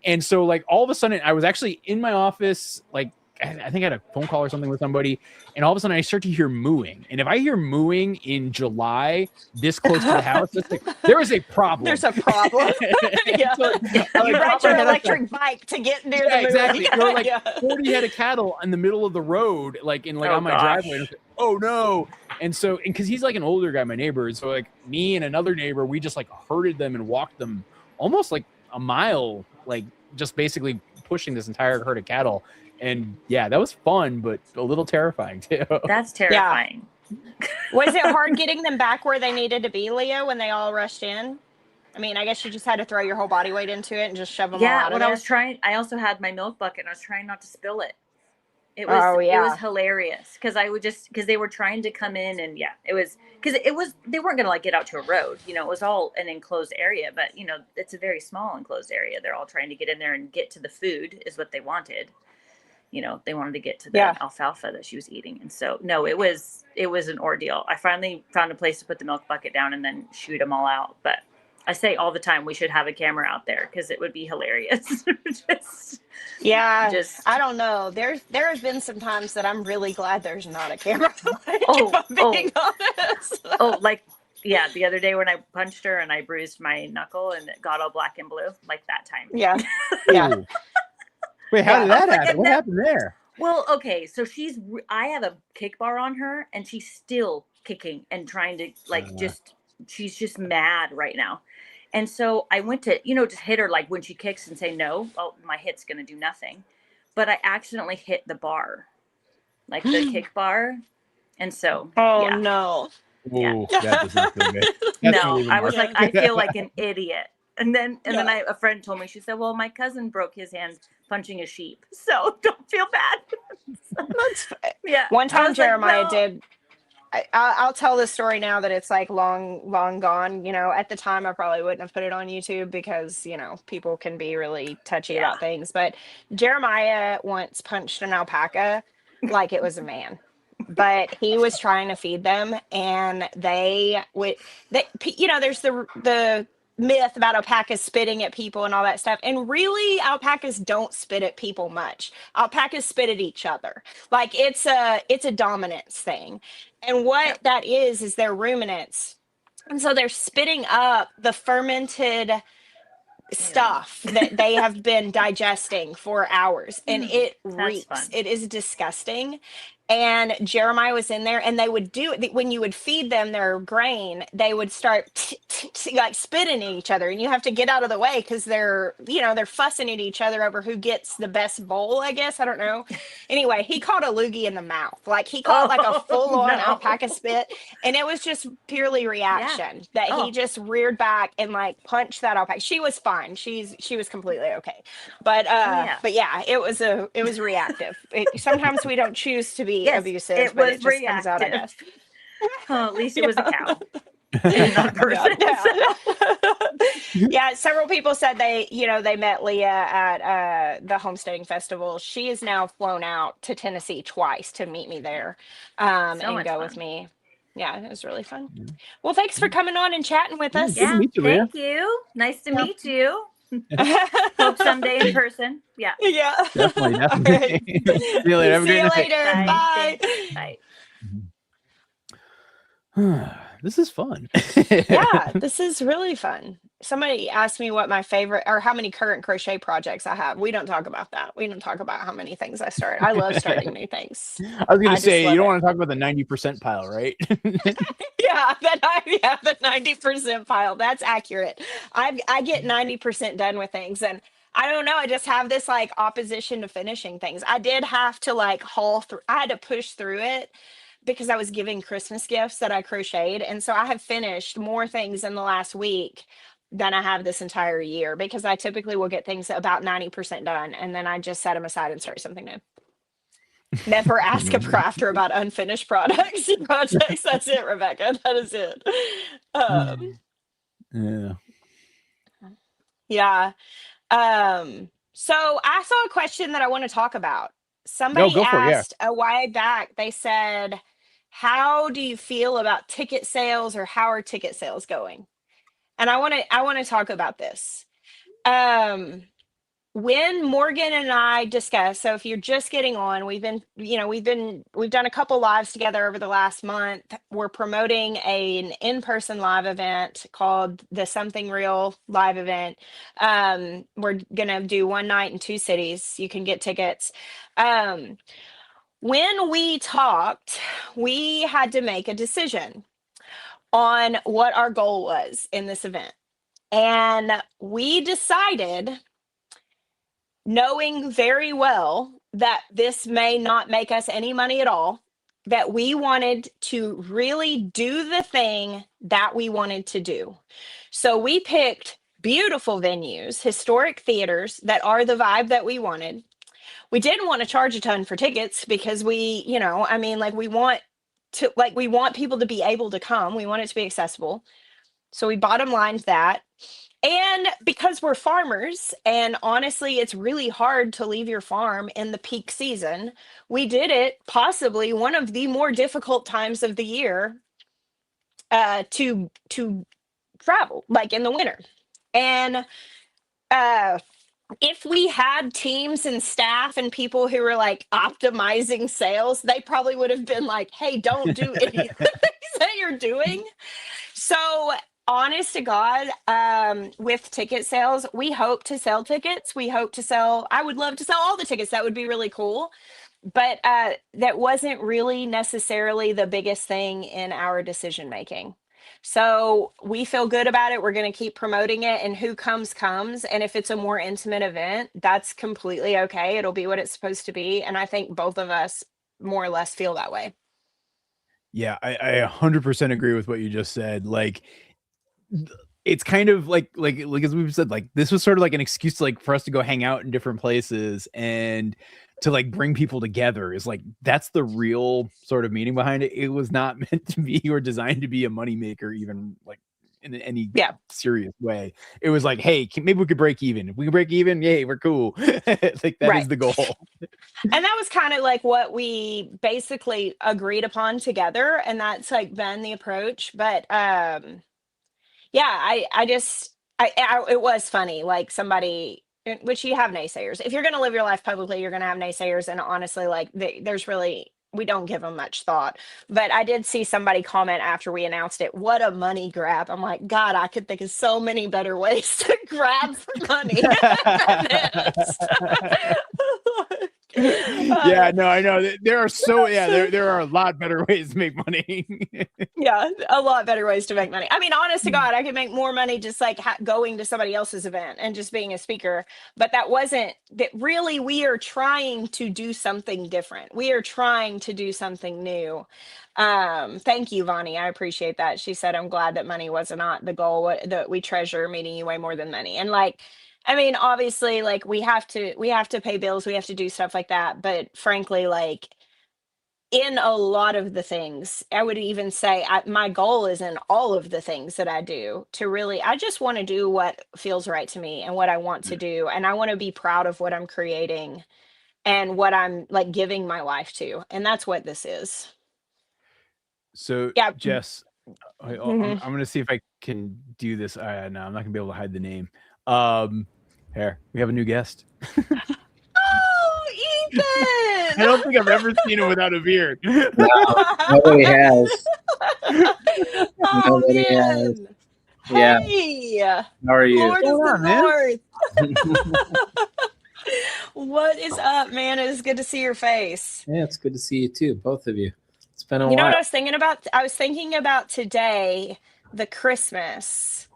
And so like all of a sudden I was actually in my office, like, I think I had a phone call or something with somebody, and all of a sudden I start to hear mooing. And if I hear mooing in July, this close to the house, there is a problem. There's a problem. Yeah. So, You ride your electric bike to get near the movie. exactly. There were like Yeah. 40 head of cattle in the middle of the road, like in like on my gosh. driveway. And I was like, oh no. And so, because he's like an older guy, my neighbor, and so like me and another neighbor, we just like herded them and walked them almost like a mile, like just basically pushing this entire herd of cattle. And yeah, that was fun, but a little terrifying too. That's terrifying. Was it hard getting them back where they needed to be, Leah, when they all rushed in? I mean, I guess you just had to throw your whole body weight into it and just shove them all out of there. I also had my milk bucket and I was trying not to spill it. It was hilarious because because they were trying to come in, and they weren't going to like get out to a road, it was all an enclosed area, but it's a very small enclosed area. They're all trying to get in there and get to the food is what they wanted. They wanted to get to the alfalfa that she was eating. And so, no, it was an ordeal. I finally found a place to put the milk bucket down and then shoot them all out. But I say all the time, we should have a camera out there because it would be hilarious. I don't know. There have been some times that I'm really glad there's not a camera. If I'm being honest. The other day when I punched her and I bruised my knuckle and it got all black and blue, like that time. Yeah. Ooh. Wait, how did that happen? What happened there? Well, okay, so I have a kick bar on her and she's still kicking and trying to she's just mad right now. And so I went to, just hit her like when she kicks and say no, well, my hit's going to do nothing. But I accidentally hit the bar, like the kick bar. And so, no. Ooh, that does not feel good. No, I was like, I feel like an idiot. And then a friend told me, she said, well, my cousin broke his hand punching a sheep. So don't feel bad. One time Jeremiah did. I'll tell this story now that it's like long gone. At the time I probably wouldn't have put it on YouTube because, people can be really touchy about things. But Jeremiah once punched an alpaca like it was a man. but he was trying to feed them, and there's the myth about alpacas spitting at people and all that stuff. And really, alpacas don't spit at people much. Alpacas spit at each other. Like it's a dominance thing. And what that is they're ruminants. And so they're spitting up the fermented stuff that they have been digesting for hours, and it reeks. It is disgusting. And Jeremiah was in there, and they would do it when you would feed them their grain. They would start like spitting at each other, and you have to get out of the way because they're fussing at each other over who gets the best bowl, I guess. I don't know. Anyway, he caught a loogie in the mouth. Like he caught like a full-on alpaca spit, and it was just purely reaction that he just reared back and like punched that alpaca. She was fine. She was completely okay. But yeah, it was reactive. Sometimes we don't choose to be abusive, but it just comes out, I guess. At least it was a cow. Not a person. Yeah, several people said they met Leah at the homesteading festival. She is now flown out to Tennessee twice to meet me there and go with me. Yeah, it was really fun. Well, thanks for coming on and chatting with us. Yeah, thank you. Nice to meet you. Hope someday in person. Yeah. Definitely. Right. See you later. See you later. Bye. Bye. This is fun. Yeah, this is really fun. Somebody asked me what my favorite or how many current crochet projects I have. We don't talk about that. We don't talk about how many things I start. I love starting new things. I was going to say, you don't want to talk about the 90% pile, right? Yeah, the 90% pile. That's accurate. I get 90% done with things, and I don't know. I just have this like opposition to finishing things. I did have to like haul through. I had to push through it because I was giving Christmas gifts that I crocheted, and so I have finished more things in the last week than I have this entire year, because I typically will get things about 90% done, and then I just set them aside and start something new. Never ask a crafter about unfinished projects. That's it, Rebecca. That is it. Yeah. So I saw a question that I want to talk about. Somebody asked a while back, they said, how do you feel about ticket sales, or how are ticket sales going? And I want to talk about this. When Morgan and I discussed, so if you're just getting on, we've done a couple lives together over the last month. We're promoting an in-person live event called the Something Real live event. We're gonna do one night in 2 cities. You can get tickets. When we talked, we had to make a decision on what our goal was in this event. And we decided, knowing very well that this may not make us any money at all, that we wanted to really do the thing that we wanted to do. So we picked beautiful venues, historic theaters that are the vibe that we wanted. We didn't want to charge a ton for tickets because we want people to be able to come. We want it to be accessible. So we bottom lined that. And because we're farmers, and honestly, it's really hard to leave your farm in the peak season, we did it possibly one of the more difficult times of the year to travel, like in the winter. And if we had teams and staff and people who were like optimizing sales, they probably would have been like, hey, don't do anything that you're doing. So honest to God, with ticket sales, we hope to sell tickets. I would love to sell all the tickets. That would be really cool. But that wasn't really necessarily the biggest thing in our decision making. So we feel good about it. We're going to keep promoting it, and who comes. And if it's a more intimate event, that's completely okay. It'll be what it's supposed to be. And I think both of us more or less feel that way. Yeah, I 100% agree with what you just said. Like, it's kind of like as we've said, like this was sort of like an excuse to like for us to go hang out in different places and to like bring people together. Is like that's the real sort of meaning behind it. It was not meant to be or designed to be a moneymaker, even like in any Yeah. serious way. It was like, hey, maybe we could break even. If we can break even, yay, we're cool. Like that is the goal. And that was kind of like what we basically agreed upon together, and that's like been the approach. But yeah, it was funny, like somebody, which you have naysayers. If you're going to live your life publicly, you're going to have naysayers, and honestly, like there's really, we don't give them much thought. But I did see somebody comment after we announced it, what a money grab. I'm like, God, I could think of so many better ways to grab money than this. Yeah, no, I know. There are there are a lot better ways to make money. Yeah, a lot better ways to make money. I mean, honest to God, I could make more money just like going to somebody else's event and just being a speaker. But that wasn't that really. We are trying to do something different. We are trying to do something new. Thank you, Vonnie. I appreciate that. She said, I'm glad that money was not the goal, that we treasure meeting you way more than money. And like, I mean, obviously, like we have to pay bills, we have to do stuff like that. But frankly, like in a lot of the things, I would even say my goal is in all of the things that I do to really, I just want to do what feels right to me and what I want to do. And I want to be proud of what I'm creating and what I'm like giving my life to. And that's what this is. So, Yeah. Jess, I'm going to see if I can do this. No, I'm not going to be able to hide the name. Here, we have a new guest. Oh, Ethan! I don't think I've ever seen him without a beard. No, nobody has. Oh, Nobody man. has. Yeah. Hey, How are you? Lord of What's the going on, North. What is up, man? It is good to see your face. Yeah, it's good to see you too, both of you. It's been a You know while. what I was thinking about? I was thinking about today, the Christmas,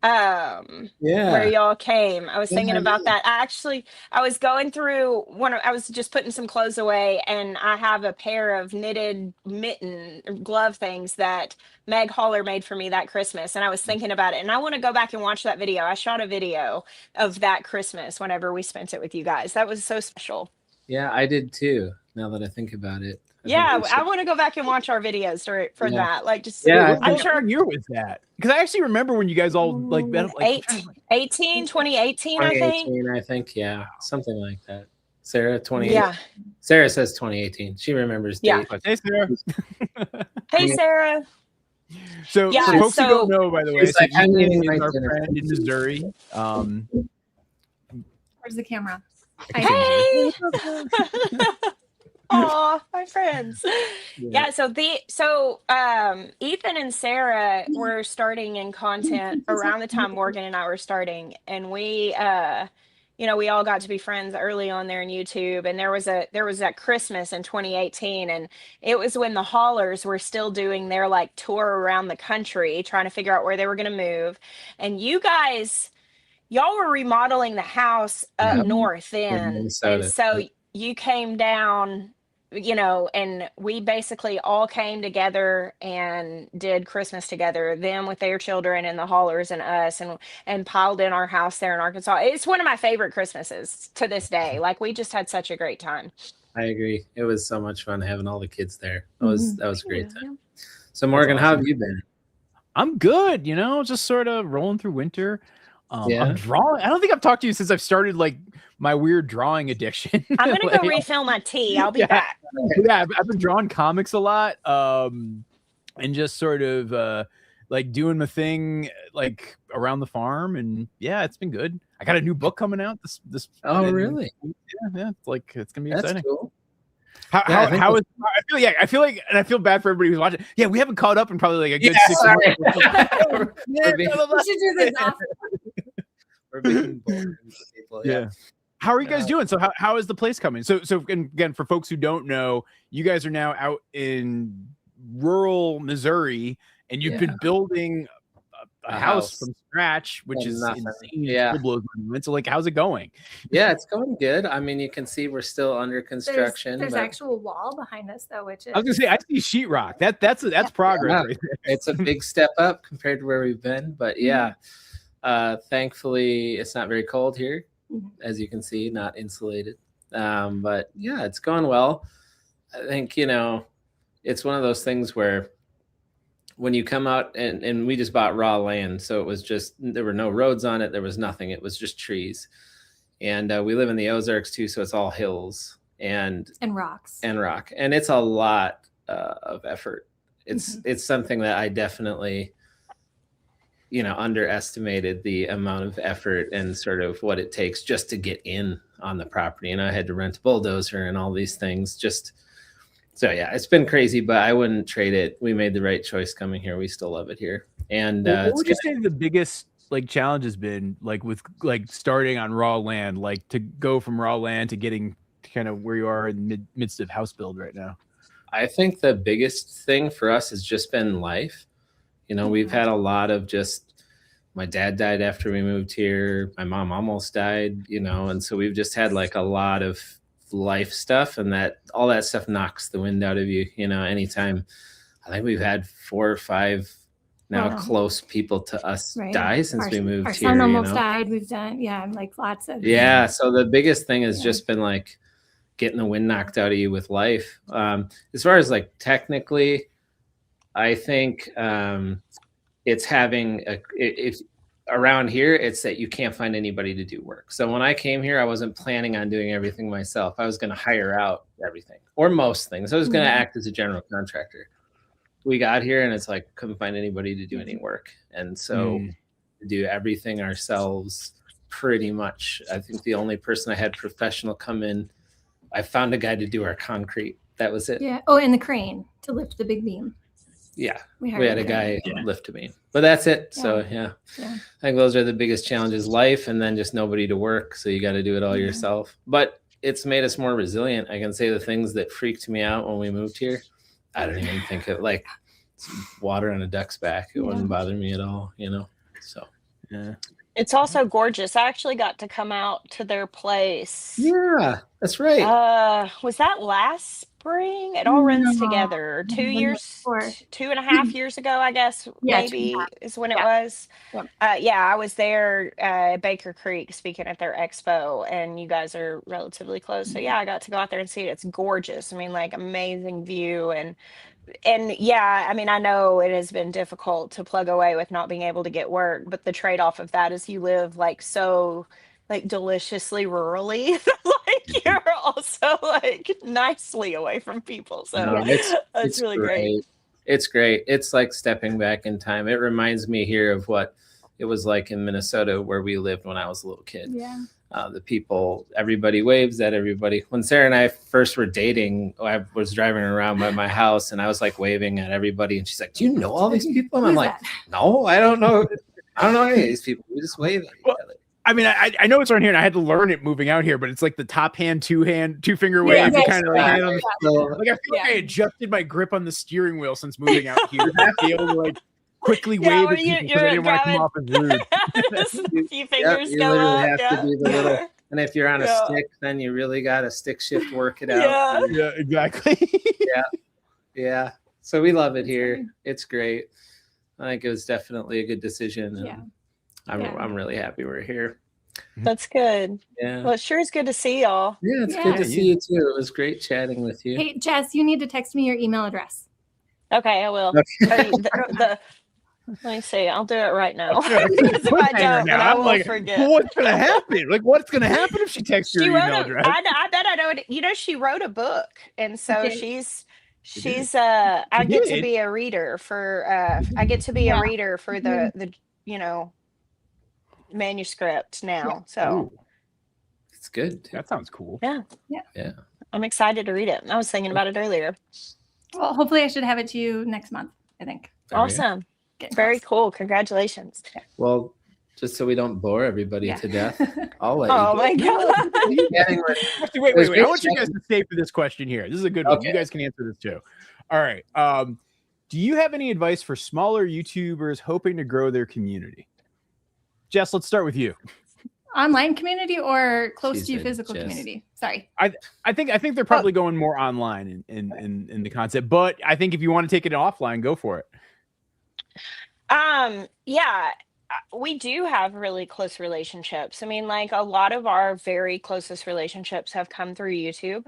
where Yeah. y'all came. I was thinking Yeah, about that. I was going through I was just putting some clothes away, and I have a pair of knitted glove things that Meg Holler made for me that Christmas. And I was thinking about it, and I want to go back and watch that video. I shot a video of that Christmas whenever we spent it with you guys. That was so special. Yeah, I did too. Now that I think about it. Yeah, I want to go back and watch our videos for Yeah. that. Like, just Yeah, I'm sure What year was that? Because I actually remember when you guys all like met. 2018, I think. 2018, I think. Yeah, something like that. Sarah, 2018. Yeah. Sarah says 2018. She remembers Yeah. date. Hey, Sarah. Hey, Sarah. So, Yeah, for folks who so- don't know, by the way, She's like, so I'm Ethan eating is my our dinner. friend in Missouri. Where's the camera? Hey. Aw, my friends. Yeah, so Ethan and Sarah were starting in content around the time Morgan and I were starting, and we we all got to be friends early on there in YouTube. And there was that Christmas in 2018, and it was when the Haulers were still doing their like tour around the country trying to figure out where they were going to move. And y'all were remodeling the house up Yep. north then. Minnesota. And so you came down, and we basically all came together and did Christmas together, them with their children and the Haulers and us, and piled in our house there in Arkansas. It's one of my favorite Christmases to this day. Like, we just had such a great time. I agree. It was so much fun having all the kids there. That was a great Yeah. time. So Morgan, how have you been? I'm good, just sort of rolling through winter. Yeah. I'm drawing. I don't think I've talked to you since I've started like my weird drawing addiction. I'm gonna Like, go refill my tea. I'll be Yeah. back. Yeah, I've been drawing comics a lot, and just sort of like doing my thing like around the farm, and yeah, it's been good. I got a new book coming out this. Oh, and- really? Yeah, it's gonna be That's exciting. cool. How Yeah, I feel like, and I feel bad for everybody who's watching. Yeah, we haven't caught up in probably like a good Yeah, 6 sorry. months. We're being- We should do this off. We're being boring to people. Yeah. How are you guys doing? So how is the place coming? So and again, for folks who don't know, you guys are now out in rural Missouri, and you've been building a house from scratch, which From is nothing. insane. Yeah. It blows my mind. So like, how's it going? Yeah, it's going good. I mean, you can see we're still under construction. There's but actual wall behind us though, which is I was gonna say I see sheetrock. That's progress Yeah. right there. it's a big step up compared to where we've been. But yeah, thankfully it's not very cold here, as you can see, not insulated. But yeah, it's going well. I think, it's one of those things where when you come out and we just bought raw land. So it was just, there were no roads on it. There was nothing. It was just trees. And we live in the Ozarks too. So it's all hills and rocks. And rock. And it's a lot of effort. It's something that I definitely, you know, underestimated the amount of effort and sort of what it takes just to get in on the property. And I had to rent a bulldozer and all these things just, so yeah, it's been crazy, but I wouldn't trade it. We made the right choice coming here. We still love it here. And what would you say the biggest like challenge has been, like with like starting on raw land, like to go from raw land to getting to kind of where you are in the midst of house build right now? I think the biggest thing for us has just been life. You know, we've had a lot of just, my dad died after we moved here. My mom almost died, you know, and so we've just had like a lot of life stuff, and that all that stuff knocks the wind out of you, you know. Anytime, I think we've had 4 or 5 now close people to us die since we moved here. Our son almost died. We've done like lots of so the biggest thing has just been like getting the wind knocked out of you with life. As far as like technically, I think it's having if around here, it's that you can't find anybody to do work. So when I came here, I wasn't planning on doing everything myself. I was going to hire out everything or most things. I was going to act as a general contractor. We got here and it's like, couldn't find anybody to do any work. And so do everything ourselves pretty much. I think the only person I had professional come in, I found a guy to do our concrete. That was it. Yeah. Oh, and the crane to lift the big beam. Yeah, we had a guy lift a beam, but that's it. So I think those are the biggest challenges: life, and then just nobody to work. So you got to do it all yourself. But it's made us more resilient. I can say the things that freaked me out when we moved here, I don't even think of, like water on a duck's back. It wouldn't bother me at all, you know. So It's also gorgeous. I actually got to come out to their place. Yeah, that's right. Was that last spring? It all runs together. 2.5 years ago, I guess, maybe is when it was. I was there at Baker Creek speaking at their expo, and you guys are relatively close. So I got to go out there and see it. It's gorgeous. I mean, like amazing view and I mean, I know it has been difficult to plug away with not being able to get work, but the trade-off of that is you live like so like deliciously rurally, like you're also like nicely away from people. So it's really great. It's great. It's like stepping back in time. It reminds me here of what it was like in Minnesota where we lived when I was a little kid. Yeah. The people, everybody waves at everybody. When Sarah and I first were dating, I was driving around by my house and I was like waving at everybody. And she's like, "Do you know all these people?" And I'm like, "No, I don't know. I don't know any of these people. We just wave at each other." I mean, I know it's on here and I had to learn it moving out here, but it's like the top hand, two finger wave. Kind of like, I feel like I adjusted my grip on the steering wheel since moving out here. To be able to like quickly wave at people because I didn't want to come off as rude. A few fingers you go literally up. have to do the little, and if you're on a stick, then you really got to stick shift work it out. Yeah, exactly. Yeah. So we love it here. It's great. I think it was definitely a good decision. And I'm really happy we're here. That's good. Yeah. Well, it sure is good to see y'all. Yeah, it's good to see you too. It was great chatting with you. Hey, Jess, you need to text me your email address. Okay, I will. Let me see. I'll do it right now. If I don't, I will forget. Well, what's gonna happen? Like, what's gonna happen if she texts your email address? I bet I know it. You know, she wrote a book, and so she's. I get to be a reader for. I get to be a reader for the manuscript now. So it's good. That sounds cool. Yeah. I'm excited to read it. I was thinking about it earlier. Well, hopefully I should have it to you next month, I think. Awesome. Very cool. Congratulations. Well, just so we don't bore everybody to death, I'll let my God. Wait. I want you guys to stay for this question here. This is a good one. You guys can answer this too. All right. Do you have any advice for smaller YouTubers hoping to grow their community? Jess, let's start with you. Online community or close to physical community? Sorry. I think they're probably going more online in the concept, but I think if you want to take it offline, go for it. We do have really close relationships. I mean, like a lot of our very closest relationships have come through YouTube.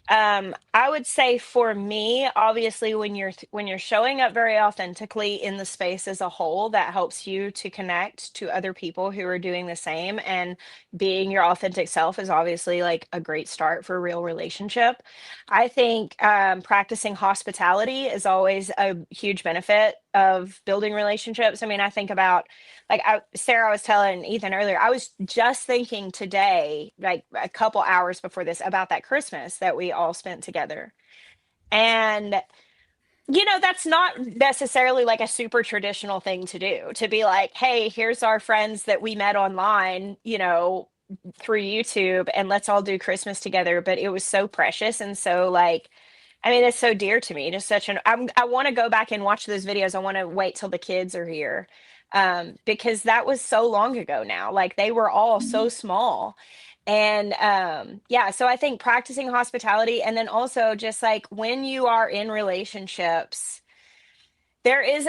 I would say for me, obviously, when you're showing up very authentically in the space as a whole, that helps you to connect to other people who are doing the same. And being your authentic self is obviously like a great start for a real relationship. I think practicing hospitality is always a huge benefit of building relationships. I mean, I think about like Sarah was telling Ethan earlier, I was just thinking today, like a couple hours before this, about that Christmas that we all spent together. And, that's not necessarily like a super traditional thing to do, to be like, hey, here's our friends that we met online, through YouTube, and let's all do Christmas together. But it was so precious. And so, like, I mean, it's so dear to me. Just I want to go back and watch those videos. I want to wait till the kids are here, because that was so long ago now. Like they were all so small. And yeah, so I think practicing hospitality, and then also just like when you are in relationships, there is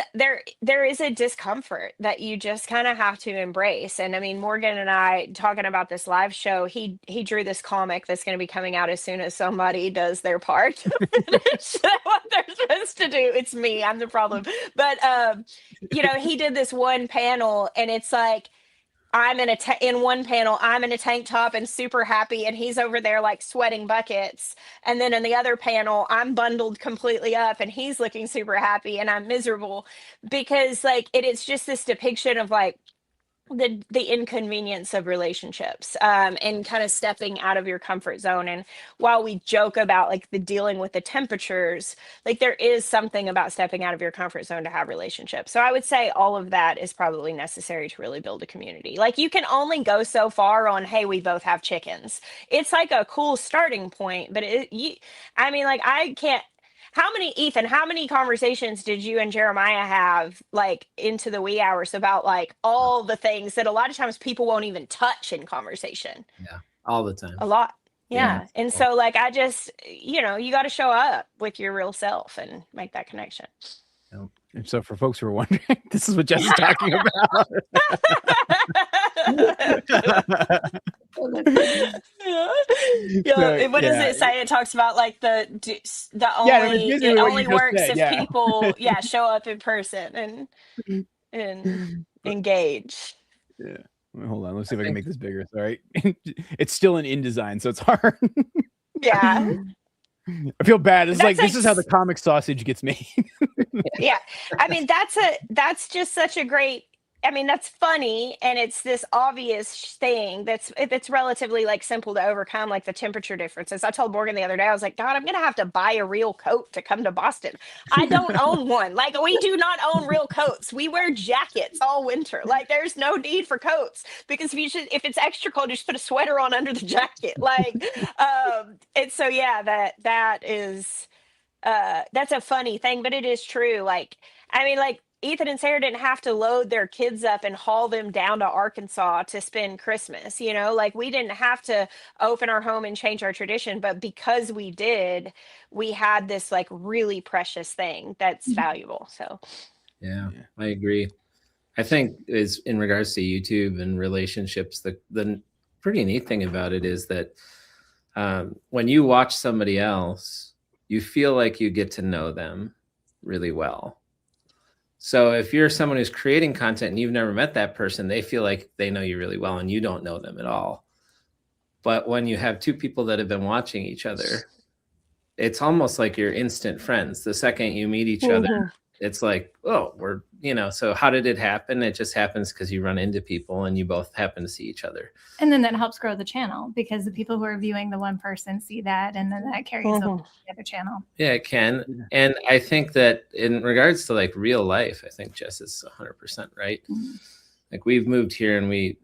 a discomfort that you just kind of have to embrace. And I mean, Morgan and I talking about this live show, he drew this comic that's going to be coming out as soon as somebody does their part to finish what they're supposed to do. It's me, I'm the problem. But he did this one panel, and it's like I'm in one panel, I'm in a tank top and super happy, and he's over there like sweating buckets. And then in the other panel, I'm bundled completely up and he's looking super happy and I'm miserable, because like it's just this depiction of like the inconvenience of relationships, and kind of stepping out of your comfort zone. And while we joke about like the dealing with the temperatures, like there is something about stepping out of your comfort zone to have relationships. So I would say all of that is probably necessary to really build a community. Like you can only go so far on, hey, we both have chickens. It's like a cool starting point, but I mean, like I can't. How many conversations did you and Jeremiah have like into the wee hours about like all the things that a lot of times people won't even touch in conversation? Yeah, all the time. A lot. Yeah. Yeah. And so like I just, you got to show up with your real self and make that connection. And so for folks who are wondering, this is what Jess is talking about. Yeah. What does it say? It talks about like it only works if people show up in person and engage. Yeah. Hold on, let's see if I can make this bigger. Sorry. It's still in InDesign, so it's hard. Yeah. I feel bad. It's like this is how the comic sausage gets made. Yeah. I mean, that's just such a great, I mean, that's funny, and it's this obvious thing that's relatively like simple to overcome, like the temperature differences. I told Morgan the other day, I was like, God, I'm gonna have to buy a real coat to come to Boston. I don't own one. Like we do not own real coats. We wear jackets all winter. Like there's no need for coats, because if it's extra cold, you just put a sweater on under the jacket. Like and so yeah, that is that's a funny thing, but it is true. Like, I mean, like Ethan and Sarah didn't have to load their kids up and haul them down to Arkansas to spend Christmas, like we didn't have to open our home and change our tradition, but because we did, we had this like really precious thing that's valuable. So yeah, I agree. I think is in regards to YouTube and relationships, the pretty neat thing about it is that when you watch somebody else, you feel like you get to know them really well. So if you're someone who's creating content and you've never met that person, they feel like they know you really well and you don't know them at all. But when you have two people that have been watching each other, it's almost like you're instant friends. The second you meet each other, it's like, oh, we're, so how did it happen? It just happens because you run into people and you both happen to see each other. And then that helps grow the channel, because the people who are viewing the one person see that, and then that carries over to the other channel. Yeah, it can. And I think that in regards to like real life, I think Jess is 100% right. Like we've moved here and we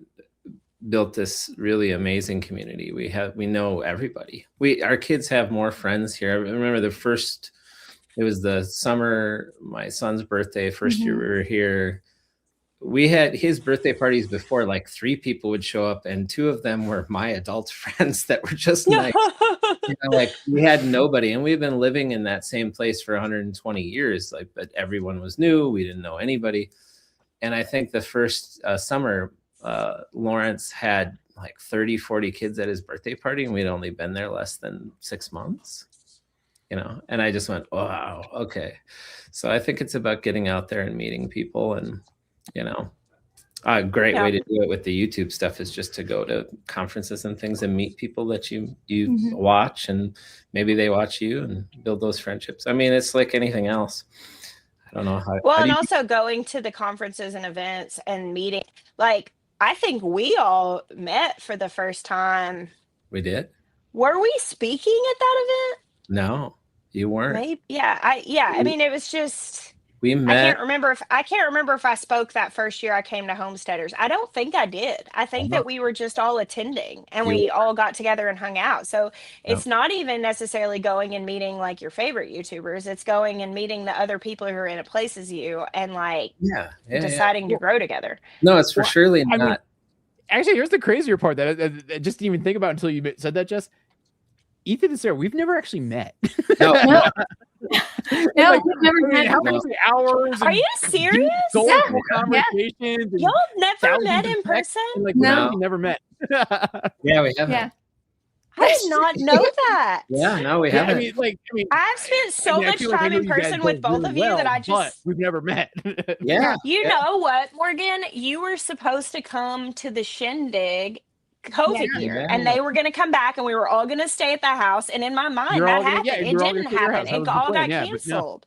built this really amazing community. We know everybody. Our kids have more friends here. I remember it was the summer, my son's birthday, first year we were here. We had his birthday parties before, like 3 people would show up, and 2 of them were my adult friends that were just nice. Like we had nobody, and we've been living in that same place for 120 years. Like, but everyone was new. We didn't know anybody. And I think the first summer, Lawrence had like 30, 40 kids at his birthday party, and we'd only been there less than 6 months, you know, and I just went, wow, okay. So I think it's about getting out there and meeting people, and, you know, a great way to do it with the YouTube stuff is just to go to conferences and things and meet people that you watch, and maybe they watch you, and build those friendships. I mean, it's like anything else. I don't know how. Well, how and also going to the conferences and events and meeting, like, I think we all met for the first time. We did? Were we speaking at that event? No, you weren't. Maybe. Yeah. I mean, it was just. We met. I can't remember if I spoke that first year I came to Homesteaders. I don't think I did. I think that we were just all attending, and we all got together and hung out. So it's not even necessarily going and meeting like your favorite YouTubers. It's going and meeting the other people who are in a place as you, and like deciding to grow together. No, it's for surely not. I mean, actually, here's the crazier part that I just didn't even think about until you said that, Jess. Ethan and Sarah, we've never actually met. No. No, like, we've never met. How many hours? Are you serious? Conversations. Y'all never met in person? Like, No. we never met. Yeah, we haven't. Yeah. I did not know that. Yeah, no, we haven't. I've spent so much feel like I time know in you guys person with both of you well, that I but just. we've never met. Yeah. You know what, Morgan? You were supposed to come to the shindig COVID year, and they were going to come back, and we were all going to stay at the house. And in my mind, that happened. It didn't happen. It all got canceled.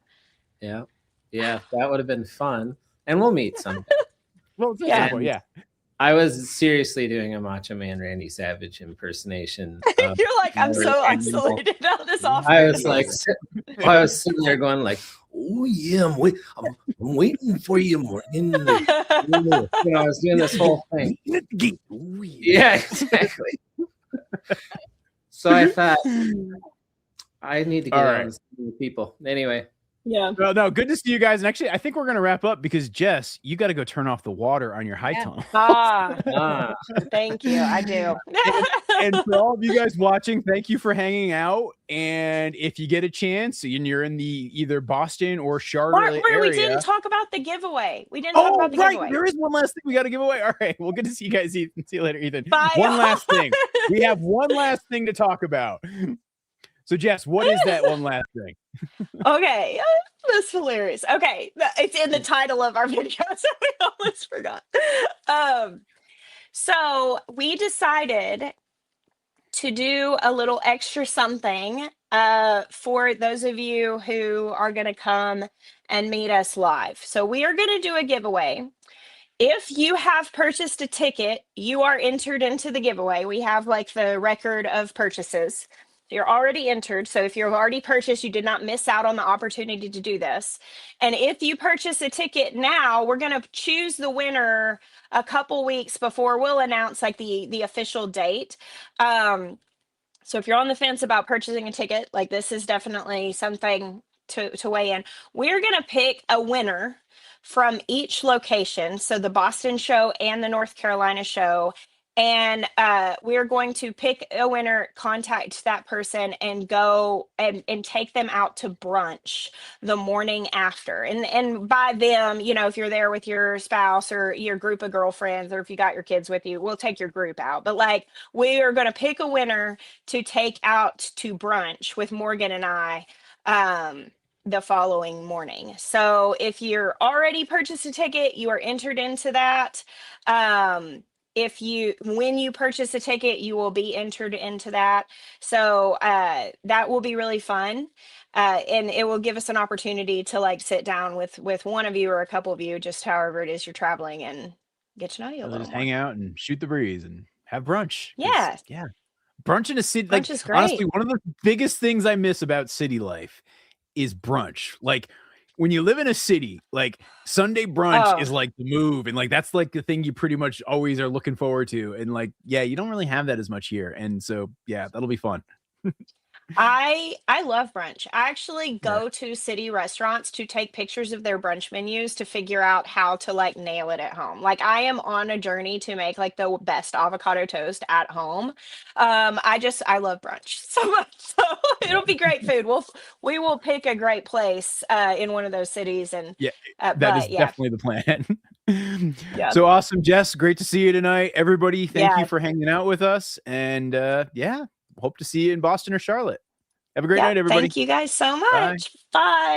Yeah, that would have been fun, and we'll meet someday. Well, yeah. I was seriously doing a Macho Man Randy Savage impersonation. You're like, I'm so isolated on this office. I was like, I was sitting there going like, oh yeah, I'm waiting for you, Morgan. You know, I was doing this whole thing. Yeah, exactly. So I thought I need to get on with people. Anyway. Yeah. Well, no, good to see you guys. And actually, I think we're going to wrap up because, Jess, you got to go turn off the water on your high tone. Thank you. I do. And for all of you guys watching, thank you for hanging out. And if you get a chance and you're in the either Boston or Charlotte area. We didn't talk about the giveaway. We didn't talk about the giveaway. There is one last thing we got to give away. All right. Well, good to see you guys. See you later, Ethan. Bye. One last thing. We have one last thing to talk about. So, Jess, what is that one last thing? Okay, that's hilarious. Okay, it's in the title of our video, so we almost forgot. So we decided to do a little extra something for those of you who are going to come and meet us live. So we are going to do a giveaway. If you have purchased a ticket, you are entered into the giveaway. We have like the record of purchases. You're already entered. So if you've already purchased, you did not miss out on the opportunity to do this. And if you purchase a ticket now, we're going to choose the winner a couple weeks before we'll announce like the official date. So if you're on the fence about purchasing a ticket, like this is definitely something to weigh in. We're going to pick a winner from each location. So the Boston show and the North Carolina show. And we're going to pick a winner, contact that person, and go and take them out to brunch the morning after. And by them, you know, if you're there with your spouse or your group of girlfriends, or if you got your kids with you, we'll take your group out. But like, we are going to pick a winner to take out to brunch with Morgan and I the following morning. So if you're already purchased a ticket, you are entered into that. When you purchase a ticket, you will be entered into that. So that will be really fun. And it will give us an opportunity to like sit down with one of you or a couple of you, just however it is you're traveling, and get to know you a little just more. hang out and shoot the breeze and have brunch. Yeah. Yeah. Brunch in a city. Brunch is great. Honestly, one of the biggest things I miss about city life is brunch. Like, when you live in a city, like Sunday brunch is like the move. And like, that's like the thing you pretty much always are looking forward to. And like, yeah, you don't really have that as much here. And so, yeah, that'll be fun. I love brunch. I actually go to city restaurants to take pictures of their brunch menus to figure out how to like nail it at home. Like, I am on a journey to make like the best avocado toast at home. I love brunch so much. So it'll be great food. We will pick a great place in one of those cities, and that is definitely the plan. Yeah. So awesome, Jess. Great to see you tonight. Everybody, thank Yeah. you for hanging out with us. And yeah, hope to see you in Boston or Charlotte. Have a great Yeah, night, everybody. thank you guys so Bye. much. Bye.